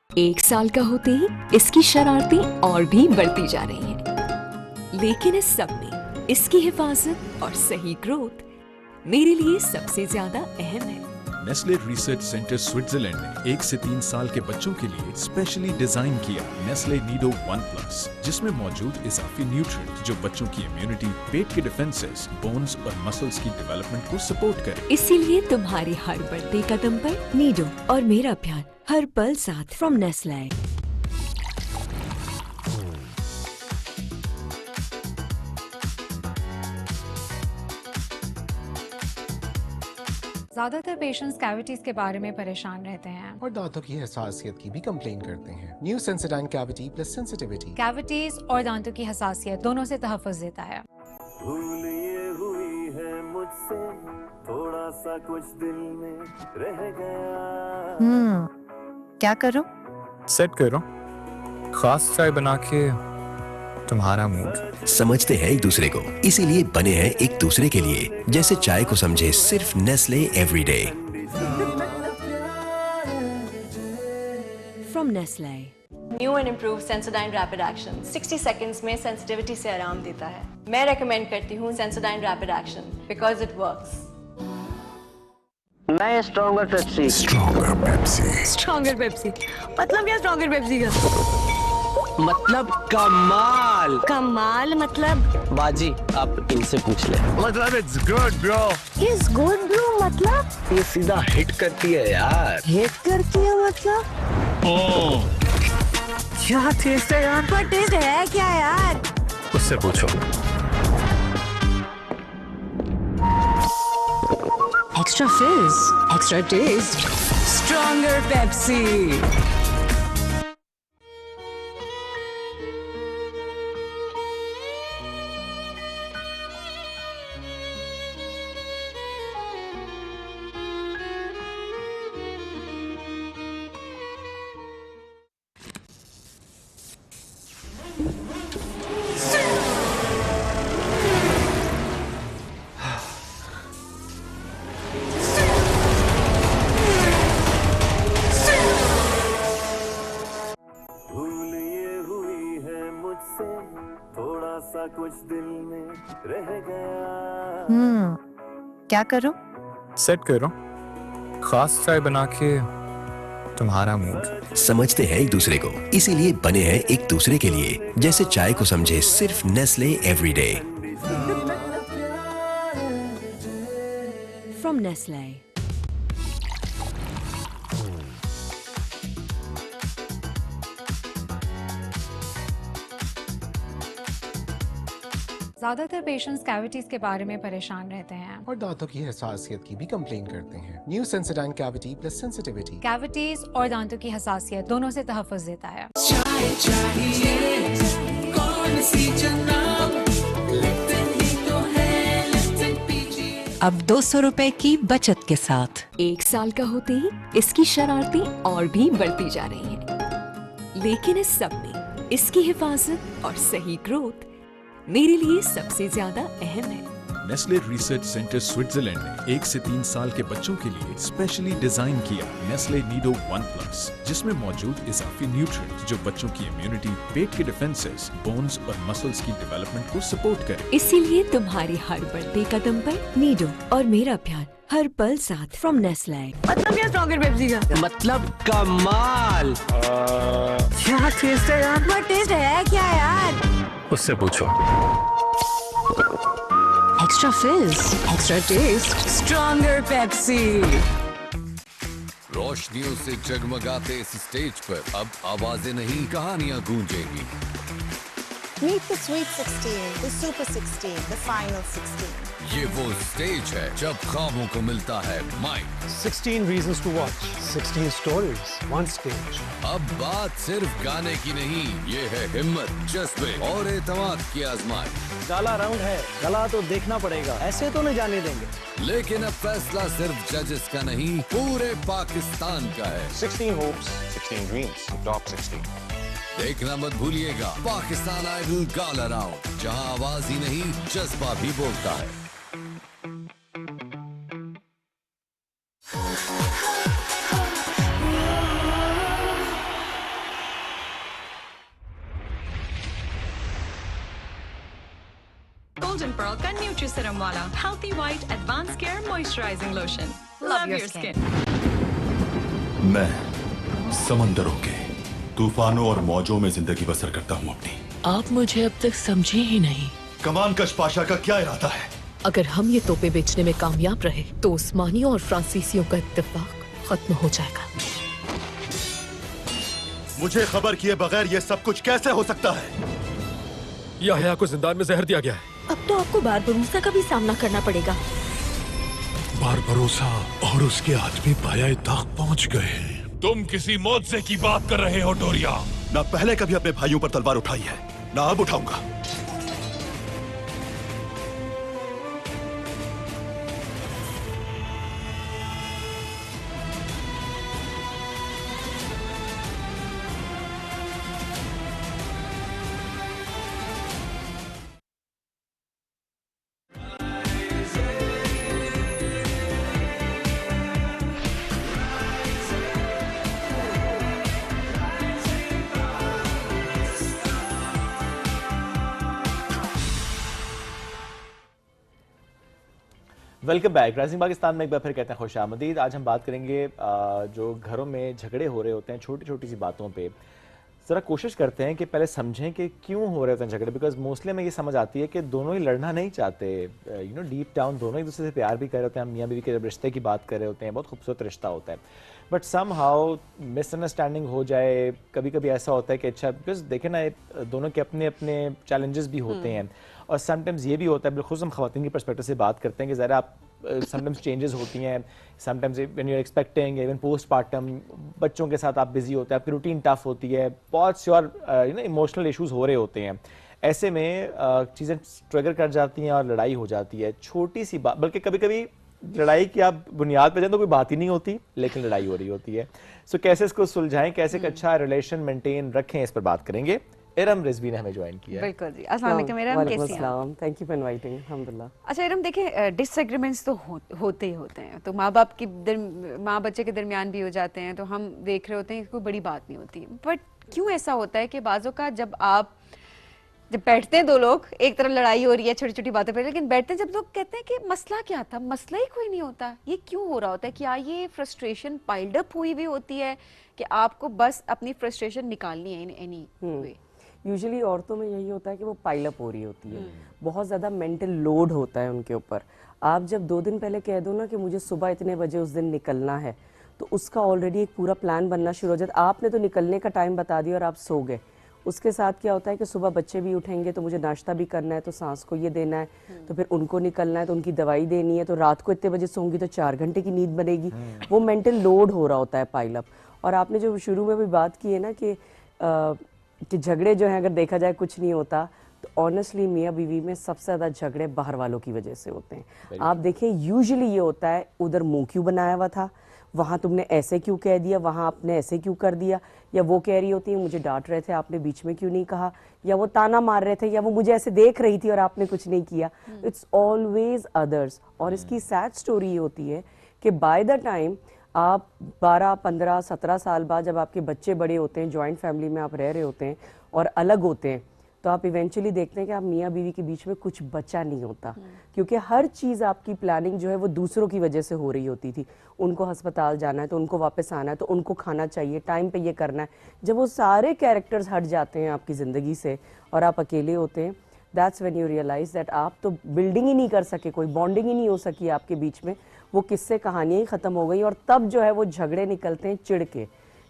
एक साल का होते ही इसकी शरारतें और भी बढ़ती जा रही हैं। लेकिन इस सब में इसकी हिफाजत और सही ग्रोथ मेरे लिए सबसे ज्यादा अहम है। नेस्ले रिसर्च सेंटर स्विट्जरलैंड ने 1 से 3 साल के बच्चों के लिए स्पेशली डिजाइन किया नेस्ले नीडो 1+, जिसमें मौजूद इजाफी न्यूट्रिएंट जो बच्चों की इम्यूनिटी, पेट के डिफेंसेस, बोन्स और मसल्स की डेवलपमेंट को सपोर्ट करे। इसीलिए तुम्हारे हर बढ़ते कदम पर नीडो और मेरा प्यार हर पल साथ फ्रॉम नेस्ले। ज्यादातर पेशेंट्स कैविटीज के बारे में परेशान रहते हैं और दांतों की हसासियत की भी कंप्लेन करते हैं। New Sensodyne cavity plus sensitivity cavities और दांतों की हसासियत दोनों से तहफ़्फ़ुज़ देता है। भूल ये हुई है मुझसे, थोड़ा सा कुछ दिल में रह गया। क्या करो? सेट करो, खास चाय बना के तुम्हारा मूड। समझते हैं एक दूसरे को, इसीलिए बने हैं एक दूसरे के लिए। जैसे चाय को समझे सिर्फ Nestle Everyday. From Nestle. New and improve Sensodyne rapid action 60 seconds में सेंसिटिविटी से आराम देता है। मैं रेकमेंड करती हूँ Sensodyne rapid action because it works. नए stronger Pepsi. Stronger Pepsi. Stronger Pepsi मतलब क्या? स्ट्रॉन्गर पेप्सी का मतलब कमाल। कमाल मतलब बाजी, आप इनसे पूछ ले। मतलब it's good bro. It's good bro मतलब ये सीधा हिट करती है यार। हिट करती है मतलब क्या टेस्ट है यार? पर टेस्ट है क्या यार? उससे पूछो। एक्स्ट्रा फिज, एक्स्ट्रा टेस्ट, स्ट्रॉन्गर पेप्सी। क्या करो? सेट करो, खास चाय बना के तुम्हारा मूड। समझते हैं एक दूसरे को, इसीलिए बने हैं एक दूसरे के लिए। जैसे चाय को समझे सिर्फ नेस्ले एवरीडे। From Nestle. ज्यादातर पेशेंट्स कैविटीज के बारे में परेशान रहते हैं और दांतों की हसासियत की भी कंप्लेन करते हैं। New Sensodyne cavity plus sensitivity cavities और दांतों की हसासियत दोनों से तहफ़्फ़ुज़ देता है। अब 200 रुपए की बचत के साथ 1 साल का होते ही इसकी शरारतें और भी बढ़ती जा रही हैं। लेकिन इस सब में इसकी हिफाजत और सही ग्रोथ मेरे लिए सबसे ज्यादा अहम है। नेस्ले रिसर्च सेंटर स्विट्जरलैंड ने 1 से 3 साल के बच्चों के लिए स्पेशली डिजाइन किया नेस्ले नीडो 1 प्लस, जिसमें मौजूद इजाफी न्यूट्रिएंट्स जो बच्चों की इम्यूनिटी, पेट के डिफेंसेस, बोन्स और मसल्स की डेवलपमेंट को सपोर्ट करे। इसीलिए तुम्हारी हर बढ़ते कदम पर नीडो और मेरा प्यार हर पल साथ। From Nestle. मतलब क्या स्ट्रॉन्गर पेप्सी का? मतलब कमाल। क्या टेस्ट है यार? वो टेस्ट है क्या यार? उससे पूछो। Extra fills, extra taste, stronger Pepsi. रोशनियों से जगमगाते इस स्टेज पर अब आवाजें नहीं, कहानियां गूंजेंगी। Meet the Sweet 16, the Super 16, the Final 16. ये वो स्टेज है जब ख्वाबों को मिलता है mic. 16 reasons to watch, 16 stories, one stage. अब बात सिर्फ गाने की नहीं, ये है हिम्मत, जज्बे और एतमाद की आजमाइश। काला राउंड है, गला तो देखना पड़ेगा, ऐसे तो नहीं जाने देंगे। लेकिन अब फैसला सिर्फ जजेस का नहीं, पूरे पाकिस्तान का है। 16 hopes, 16 dreams, top 16. देखना मत भूलिएगा पाकिस्तान आइडल गाला राउंड, जहां आवाज ही नहीं जज्बा भी बोलता है। Golden Pearl का न्यूट्रीसीरम वाला healthy white advance care moisturising lotion. Love your skin. मैं समंदरों के तूफानों और मौजों में जिंदगी बसर करता हूँ अपनी। आप मुझे अब तक समझे ही नहीं। कमान कश पाशा का क्या इरादा है? अगर हम ये तोपे बेचने में कामयाब रहे तो उस्मानियों और फ्रांसीसियों का इत्तेफाक खत्म हो जाएगा। मुझे खबर किए बगैर ये सब कुछ कैसे हो सकता है? याह्या को जिंदान में जहर दिया गया है। अब तो आपको बारबरूसा का भी सामना करना पड़ेगा। बारबरोसा और उसके आदमी पाया तक पहुंच गए। तुम किसी मौजे की बात कर रहे हो डोरिया। ना पहले कभी अपने भाइयों पर तलवार उठाई है, ना अब उठाऊंगा। Welcome back. राइजिंग पाकिस्तान में एक बार फिर कहते हैं खुश आमदीद। आज हम बात करेंगे जो घरों में झगड़े हो रहे होते हैं छोटी छोटी सी बातों पे। ज़रा कोशिश करते हैं कि पहले समझें कि क्यों हो रहे होते हैं झगड़े, बिकॉज मोस्टली में ये समझ आती है कि दोनों ही लड़ना नहीं चाहते। यू नो डीप डाउन दोनों एक दूसरे से प्यार भी कर रहे होते हैं। हम मियाँ बीवी के जब रिश्ते की बात कर रहे होते हैं, बहुत खूबसूरत रिश्ता होता है, बट सम हाउ मिसअंडरस्टैंडिंग हो जाए। कभी कभी ऐसा होता है कि अच्छा, बिकॉज देखें ना, दोनों के अपने अपने चैलेंजेस भी होते हैं, और समटाइम्स ये भी होता है, बिल्कुल हम ख़वातीन की पर्सपेक्टिव से बात करते हैं कि ज़रा आप समटाइम्स चेंजेस होती हैं, sometimes when you are expecting, even postpartum बच्चों के साथ आप बिजी होते हैं, आपकी रूटीन टफ होती है, बहुत से और यू नो इमोशनल इश्यूज हो रहे होते हैं। ऐसे में चीज़ें ट्रिगर कर जाती हैं और लड़ाई हो जाती है। छोटी सी बात, बल्कि कभी कभी लड़ाई की आप बुनियाद पे जाए तो कोई बात ही नहीं होती, लेकिन लड़ाई हो रही होती है। सो कैसे इसको सुलझाएं, कैसे एक अच्छा रिलेशन मेंटेन रखें, इस पर बात करेंगे। इरम रिजवी ने हमें ज्वाइन किया है। बिल्कुल जी। अस्सलाम वालेकुम इरम, कैसी हैं? Thank you for inviting. अल्हम्दुलिल्लाह। अच्छा इरम, देखें डिसएग्रीमेंट्स तो होते ही होते हैं, तो माँ बाप की माँ बच्चे के दरमियान भी हो जाते हैं, तो हम देख रहे होते हैं कोई बड़ी बात नहीं होती। बट क्यों ऐसा होता है कि बाज़ों का जब आप जब बैठते हैं दो लोग, एक तरफ लड़ाई हो रही है छोटी छोटी बातों पर, लेकिन बैठते हैं जब लोग कहते हैं कि मसला क्या था, मसला ही कोई नहीं होता, ये क्यों हो रहा होता है? क्या ये फ्रस्ट्रेशन पाइल्ड अप हुई भी होती है कि आपको बस अपनी फ्रस्ट्रेशन निकालनी है इन एनी वे? यूजुअली औरतों में यही होता है कि वो पाइल अप हो रही होती है, बहुत ज़्यादा मेंटल लोड होता है उनके ऊपर। आप जब 2 दिन पहले कह दो ना कि मुझे सुबह इतने बजे उस दिन निकलना है, तो उसका ऑलरेडी एक पूरा प्लान बनना शुरू हो जाता है। आपने तो निकलने का टाइम बता दिया और आप सो गए, उसके साथ क्या होता है कि सुबह बच्चे भी उठेंगे तो मुझे नाश्ता भी करना है, तो सांस को ये देना है, तो फिर उनको निकलना है, तो उनकी दवाई देनी है, तो रात को इतने बजे सोंगी तो 4 घंटे की नींद बनेगी। वो मेंटल लोड हो रहा होता है पाइल अप। और आपने जो शुरू में भी बात की है ना कि झगड़े जो हैं अगर देखा जाए कुछ नहीं होता, तो ऑनेस्टली मियाँ बीवी में सबसे ज़्यादा झगड़े बाहर वालों की वजह से होते हैं। आप देखें यूजुअली ये होता है, उधर मुंह क्यों बनाया हुआ था, वहाँ तुमने ऐसे क्यों कह दिया, वहाँ आपने ऐसे क्यों कर दिया, या वो कह रही होती है मुझे डांट रहे थे आपने बीच में क्यों नहीं कहा, या वो ताना मार रहे थे, या वो मुझे ऐसे देख रही थी और आपने कुछ नहीं किया। It's always others. और इसकी सैड स्टोरी ये होती है कि बाय द टाइम आप 12, 15, 17 साल बाद जब आपके बच्चे बड़े होते हैं, जॉइंट फैमिली में आप रह रहे होते हैं और अलग होते हैं, तो आप इवेंचुअली देखते हैं कि आप मियाँ बीवी के बीच में कुछ बचा नहीं होता, क्योंकि हर चीज़ आपकी प्लानिंग जो है वो दूसरों की वजह से हो रही होती थी। उनको अस्पताल जाना है तो उनको वापस आना है, तो उनको खाना चाहिए, टाइम पे ये करना है। जब वो सारे कैरेक्टर्स हट जाते हैं आपकी ज़िंदगी से और आप अकेले होते हैं, that's when you realise that आप तो बिल्डिंग ही नहीं कर सके, कोई बॉन्डिंग ही नहीं हो सकी आपके बीच में, वो किस्से कहानियाँ ही ख़त्म हो गई। और तब जो है वो झगड़े निकलते हैं चिढ़ के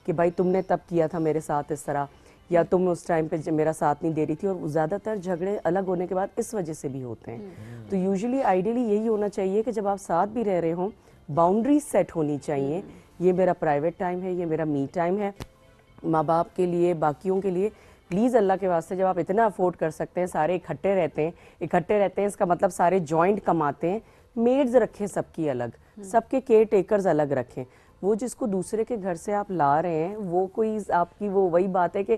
कि भाई तुमने तब किया था मेरे साथ इस तरह, या तुम उस टाइम पे मेरा साथ नहीं दे रही थी। और ज़्यादातर झगड़े अलग होने के बाद इस वजह से भी होते हैं। तो यूजुअली आइडियली यही होना चाहिए कि जब आप साथ भी रह रहे हों, बाउंड्रीज सेट होनी चाहिए। ये मेरा प्राइवेट टाइम है, ये मेरा मी टाइम है, माँ बाप के लिए, बाकियों के लिए। प्लीज़ अल्लाह के वास्ते जब आप इतना अफोर्ड कर सकते हैं, सारे इकट्ठे रहते हैं, इसका मतलब सारे जॉइंट कमाते हैं, मेड्स रखें सबकी अलग, सबके केयर टेकर्स अलग रखें। वो जिसको दूसरे के घर से आप ला रहे हैं, वो कोई आपकी वो वही बात है कि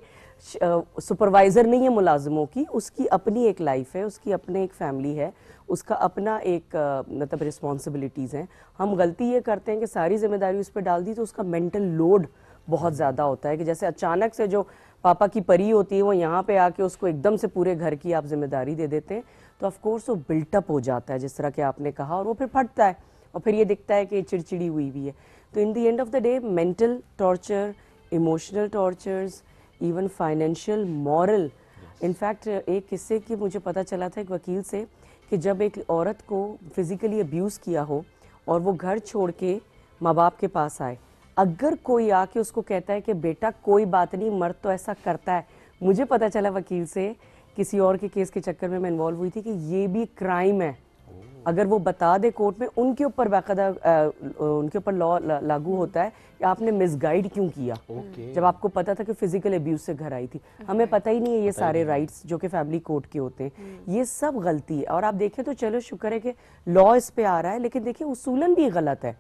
सुपरवाइज़र नहीं है मुलाजिमों की, उसकी अपनी एक लाइफ है, उसकी अपनी एक फैमिली है, उसका अपना एक मतलब रिस्पॉन्सिबिलिटीज़ हैं। हम गलती ये करते हैं कि सारी जिम्मेदारी उस पर डाल दी, तो उसका मेंटल लोड बहुत ज़्यादा होता है कि जैसे अचानक से जो पापा की परी होती है वो यहाँ पे आके उसको एकदम से पूरे घर की आप जिम्मेदारी दे देते हैं, तो ऑफ कोर्स वो बिल्टअप हो जाता है जिस तरह के आपने कहा, और वो फिर फटता है और फिर ये दिखता है कि चिड़चिड़ी हुई भी है। तो in the end of the day mental torture, emotional tortures, even financial, moral. In fact एक किस्से की मुझे पता चला था एक वकील से कि जब एक औरत को फिज़िकली अब्यूज़ किया हो और वो घर छोड़ के माँ बाप के पास आए, अगर कोई आके उसको कहता है कि बेटा कोई बात नहीं, मर्द तो ऐसा करता है। मुझे पता चला वकील से, किसी और के केस के चक्कर में मैं इन्वॉल्व हुई थी, कि ये भी क्राइम है। अगर वो बता दे कोर्ट में, उनके ऊपर बाकायदा उनके ऊपर लॉ लागू होता है कि आपने मिसगाइड क्यों किया, जब आपको पता था कि फिजिकल अब्यूज से घर आई थी। हमें पता ही नहीं है ये सारे राइट्स जो कि फैमिली कोर्ट के होते हैं, ये सब गलती है। और आप देखें तो चलो शुक्र है कि लॉ इस पे आ रहा है, लेकिन देखिए उसूलन भी गलत है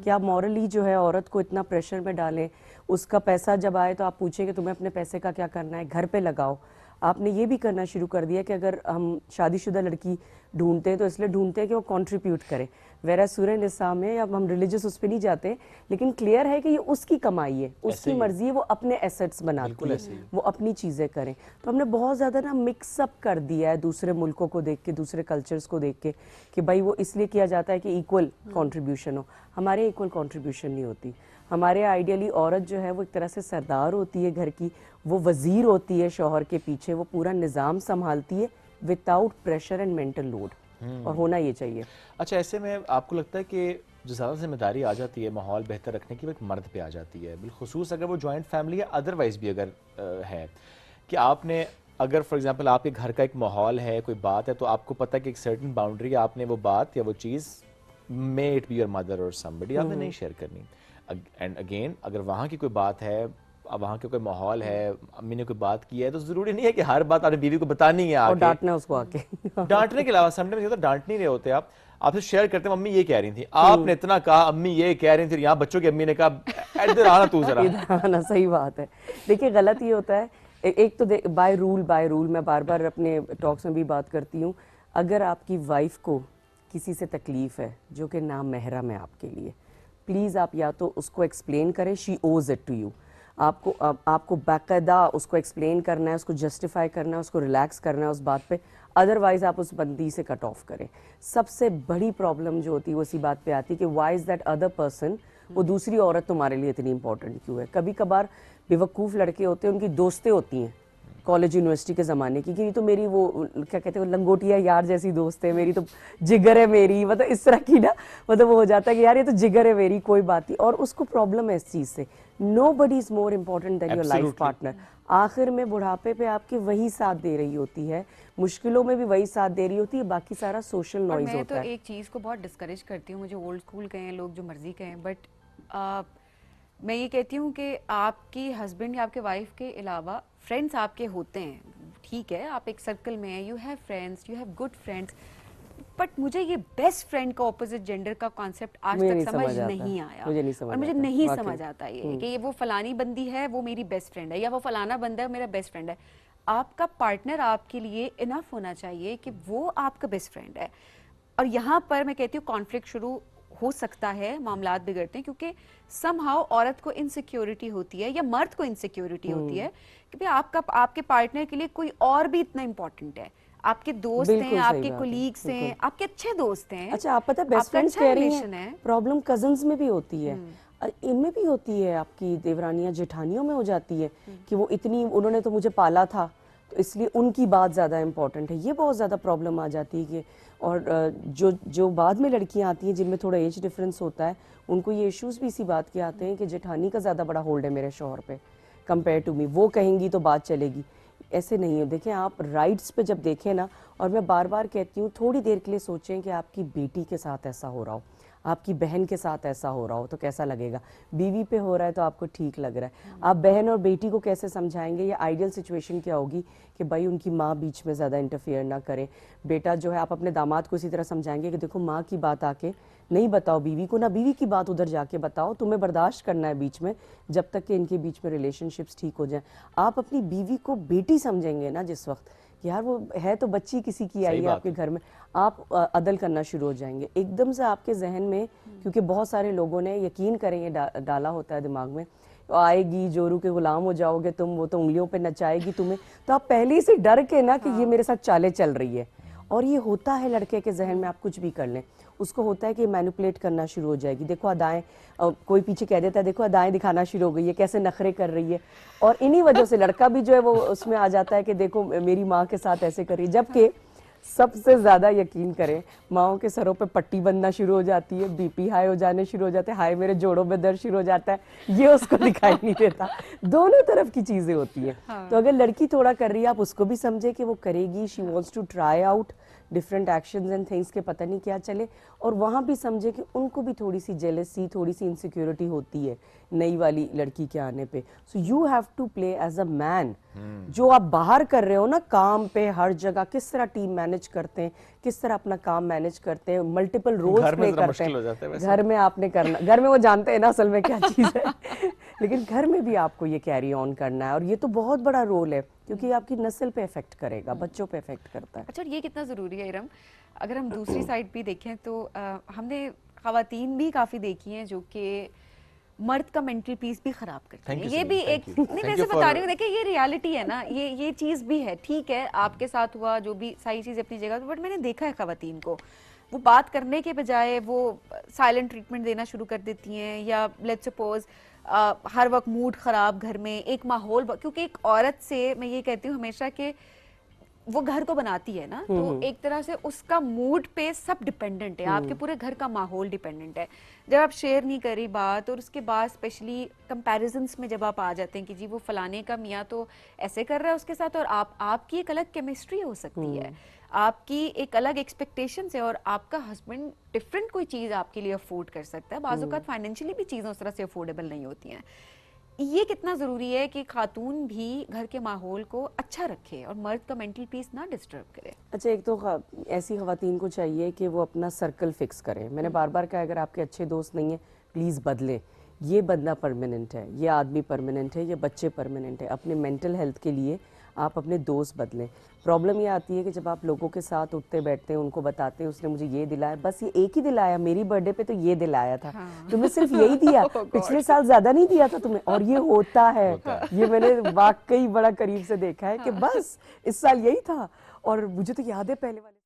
कि आप मॉरली जो है औरत को इतना प्रेशर में डालें। उसका पैसा जब आए तो आप पूछें कि तुम्हें अपने पैसे का क्या करना है, घर पे लगाओ। आपने ये भी करना शुरू कर दिया कि अगर हम शादीशुदा लड़की ढूंढते हैं तो इसलिए ढूंढते हैं कि वो कंट्रीब्यूट करे। वेरा सूरह निसा में, अब हम रिलीजियस उस पर नहीं जाते, लेकिन क्लियर है कि ये उसकी कमाई है, उसकी मर्जी है, वो अपने एसेट्स बनाती है, वो अपनी चीज़ें करें। तो हमने बहुत ज़्यादा ना मिक्सअप कर दिया है दूसरे मुल्कों को देख के, दूसरे कल्चर्स को देख के, कि भाई वो इसलिए किया जाता है कि इक्वल कंट्रीब्यूशन हो। हमारे इक्वल कंट्रीब्यूशन नहीं होती। हमारे आइडियली औरत जो है वो एक तरह से सरदार होती है घर की, वो वजीर होती है शौहर के पीछे, वो पूरा निज़ाम संभालती है without pressure and mental load, और होना ये चाहिए। अच्छा, ऐसे में आपको लगता है कि जो ज़्यादा जिम्मेदारी आ जाती है माहौल बेहतर रखने की, वो एक मर्द पे आ जाती है, बिलखुसूस अगर वो जॉइंट फैमिली या अदरवाइज भी अगर है, कि आपने अगर फॉर एग्जांपल आपके घर का एक माहौल है, कोई बात है, तो आपको पता है कि एक सर्टेन बाउंड्री है, आपने वो बात या वो चीज़, may it be your mother or somebody, आपने नहीं शेयर करनी। एंड अगेन अगर वहाँ की कोई बात है, वहाँ के कोई माहौल है, अम्मी ने कोई बात की है, तो जरूरी नहीं है कि हर बात आपने बीवी को बतानी है आके, और डांटना उसको आके। डांटने के अलावा समटाइम्स तो डांट नहीं रहे होते आप, आपसे शेयर करते हैं, मम्मी ये कह रही थी, आपने इतना कहा, अम्मी ये कह रही थी, यहाँ बच्चों की अम्मी ने कहा इधर आना तू जरा। ना सही बात है। देखिए गलत ये होता है, एक तो बाय रूल मैं बार बार अपने टॉक्स में भी बात करती हूँ, अगर आपकी वाइफ को किसी से तकलीफ है जो कि नाम महरम है आपके लिए, प्लीज़ आप या तो उसको एक्सप्लेन करें, शी ओज इट टू यू। आपको बाकायदा उसको एक्सप्लेन करना है, उसको जस्टिफाई करना है, उसको रिलैक्स करना है उस बात पे, अदरवाइज आप उस बंदी से कट ऑफ करें। सबसे बड़ी प्रॉब्लम जो होती है वो इसी बात पे आती है कि why is that other person, वो दूसरी औरत तुम्हारे लिए इतनी इंपॉर्टेंट क्यों है। कभी कभार बेवकूफ़ लड़के होते हैं, उनकी दोस्तें होती हैं कॉलेज यूनिवर्सिटी के ज़माने की, कि ये तो मेरी वो क्या कहते हैं, वो लंगोटिया यार जैसी दोस्त है, मेरी तो जिगर है मेरी, मतलब इस तरह की ना, मतलब वो हो जाता है कि यार ये तो जिगर है मेरी, कोई बात नहीं, और उसको प्रॉब्लम है इस चीज़ से। Nobody is more important then your life partner. आखिर में बुढ़ापे पे आपके वही साथ दे रही होती है, मुश्किलों में भी वही साथ दे रही होती है, बाकी सारा सोशल नॉइज होता है। मैं तो एक चीज़ को बहुत डिस्करेज करती हूँ, मुझे ओल्ड स्कूल कहें लोग, जो मर्जी कहें, बट मैं ये कहती हूँ कि आपकी हस्बैंड या आपके वाइफ के अलावा फ्रेंड्स आपके होते हैं, ठीक है, आप एक सर्कल में हैं, you have friends, you have good friends, but मुझे ये बेस्ट फ्रेंड का ऑपोजिट जेंडर का कॉन्सेप्ट आज तक समझ नहीं आया, और मुझे नहीं समझ आता ये कि ये वो फलानी बंदी है वो मेरी बेस्ट फ्रेंड है, या वो फलाना बंदा है मेरा बेस्ट फ्रेंड है। आपका पार्टनर आपके लिए इनफ होना चाहिए कि वो आपका बेस्ट फ्रेंड है। और यहाँ पर मैं कहती हूँ कॉन्फ्लिक्ट शुरू हो सकता है, मामलात बिगड़ते हैं, क्योंकि समहाउ औरत को इनसिक्योरिटी होती है या मर्द को इनसिक्योरिटी होती है कि भाई आपके पार्टनर के लिए कोई और भी इतना इम्पोर्टेंट है, आपके दोस्त हैं, आपके कोलीग्स हैं, आपके अच्छे दोस्त हैं। अच्छा, आप पता है बेस्ट फ्रेंड्स कह रही हैं, प्रॉब्लम कजन्स में भी होती है, इनमें भी होती है, आपकी देवरानियां जेठानियों में हो जाती है कि वो इतनी, उन्होंने तो मुझे पाला था तो इसलिए उनकी बात ज़्यादा इंपॉर्टेंट है। ये बहुत ज़्यादा प्रॉब्लम आ जाती है कि, और जो बाद में लड़कियां आती हैं जिनमें थोड़ा एज डिफरेंस होता है, उनको ये इश्यूज भी इसी बात के आते हैं कि जेठानी का ज़्यादा बड़ा होल्ड है मेरे शौहर पे कंपेयर टू मी, वो कहेंगी तो बात चलेगी। ऐसे नहीं है। देखें, आप राइट्स पे जब देखें ना, और मैं बार बार कहती हूँ थोड़ी देर के लिए सोचें कि आपकी बेटी के साथ ऐसा हो रहा हो, आपकी बहन के साथ ऐसा हो रहा हो तो कैसा लगेगा। बीवी पे हो रहा है तो आपको ठीक लग रहा है, आप बहन और बेटी को कैसे समझाएंगे, या आइडियल सिचुएशन क्या होगी कि भाई उनकी माँ बीच में ज़्यादा इंटरफेयर ना करे। बेटा जो है, आप अपने दामाद को इसी तरह समझाएंगे कि देखो माँ की बात आके नहीं बताओ बीवी को, ना बीवी की बात उधर जाके बताओ, तुम्हें बर्दाश्त करना है बीच में जब तक कि इनके बीच में रिलेशनशिप्स ठीक हो जाए। आप अपनी बीवी को बेटी समझेंगे ना जिस वक्त, यार वो है तो बच्ची किसी की आई है आपके घर में, आप अदल करना शुरू हो जाएंगे एकदम से आपके जहन में, क्योंकि बहुत सारे लोगों ने यकीन करें ये डाला होता है दिमाग में, आएगी जोरू के गुलाम हो जाओगे तुम, वो तो उंगलियों पे नचाएगी तुम्हें, तो आप पहले से डर के ना कि ये मेरे साथ चालें चल रही है। और ये होता है लड़के के जहन में, आप कुछ भी कर लें उसको होता है कि मैनिपुलेट करना शुरू हो जाएगी। देखो अदाएं, कोई पीछे कह देता है देखो अदाएं दिखाना शुरू हो गई है, कैसे नखरे कर रही है, और इन्हीं वजह से लड़का भी जो है वो उसमें आ जाता है कि देखो मेरी माँ के साथ ऐसे कर रही है। जबकि सबसे ज़्यादा यकीन करें, माओं के सरों पे पट्टी बनना शुरू हो जाती है, बीपी हाई हो जाने शुरू हो जाते हैं, हाई मेरे जोड़ों में दर्द शुरू हो जाता है, ये उसको दिखाई नहीं देता। दोनों तरफ की चीज़ें होती हैं। तो अगर लड़की थोड़ा कर रही है, आप उसको भी समझे कि वो करेगी, she wants to try out different actions and things के पता नहीं क्या चले, और वहाँ भी समझे कि उनको भी थोड़ी सी जेलसी, थोड़ी सी इनसिक्योरिटी होती है नई वाली लड़की के आने पे। So you have to play as a man. जो आप बाहर कर रहे हो ना, काम पे हर जगह किस तरह टीम मैनेज करते हैं, किस तरह अपना काम मैनेज करते हैं, मल्टीपल रोल्स प्ले करते हैं। घर में आपने करना, घर में वो जानते हैं ना असल में क्या चीज़ है लेकिन घर में भी आपको ये कैरी ऑन करना है, और ये तो बहुत बड़ा रोल है क्योंकि आपकी नस्ल पे इफेक्ट करेगा, बच्चों पे इफेक्ट करता है। अच्छा, ये कितना ज़रूरी है इरम, अगर हम दूसरी साइड भी देखें तो हमने ख़वातीन भी काफ़ी देखी हैं जो कि मर्द का मेंटल पीस भी खराब करते हैं। ये भी एक नहीं, वैसे बता रही हूँ, देखिए ये रियलिटी है ना, ये चीज़ भी है। ठीक है, आपके साथ हुआ जो भी, सारी चीज़ अपनी जगह, बट मैंने देखा है ख़वातीन को, वो बात करने के बजाय वो साइलेंट ट्रीटमेंट देना शुरू कर देती हैं, या लेट्स सपोज हर वक्त मूड ख़राब घर में, एक माहौल, क्योंकि एक औरत से मैं ये कहती हूँ हमेशा कि वो घर को बनाती है ना, तो एक तरह से उसका मूड पे सब डिपेंडेंट है, आपके पूरे घर का माहौल डिपेंडेंट है। जब आप शेयर नहीं करी बात, और उसके बाद स्पेशली कंपैरिजन्स में जब आप आ जाते हैं कि जी वो फलाने का मियाँ तो ऐसे कर रहा है उसके साथ, और आपकी एक अलग केमिस्ट्री हो सकती है, आपकी एक अलग एक्सपेक्टेशन है, और आपका हस्बैंड डिफरेंट कोई चीज़ आपके लिए अफोर्ड कर सकता है। बाज़ औक़ात फाइनेंशियली भी चीज़ें उस तरह से अफोर्डेबल नहीं होती हैं। ये कितना ज़रूरी है कि खातून भी घर के माहौल को अच्छा रखे और मर्द का मेंटल पीस ना डिस्टर्ब करे। अच्छा, एक तो ऐसी ख़वातीन को चाहिए कि वो अपना सर्कल फिक्स करें। मैंने बार बार कहा, अगर आपके अच्छे दोस्त नहीं हैं प्लीज़ बदलें। ये बंदा परमानेंट है, ये आदमी परमानेंट है, ये बच्चे परमानेंट है। अपने मेंटल हेल्थ के लिए आप अपने दोस्त बदलें। प्रॉब्लम ये आती है कि जब आप लोगों के साथ उठते बैठते हैं, उनको बताते हैं उसने मुझे ये दिलाया, बस ये एक ही दिलाया, मेरी बर्थडे पे तो ये दिलाया था, तुम्हें सिर्फ यही दिया, पिछले साल ज्यादा नहीं दिया था तुम्हें, और ये होता है। ये मैंने वाकई बड़ा करीब से देखा है कि बस इस साल यही था। और मुझे तो याद है पहले वाले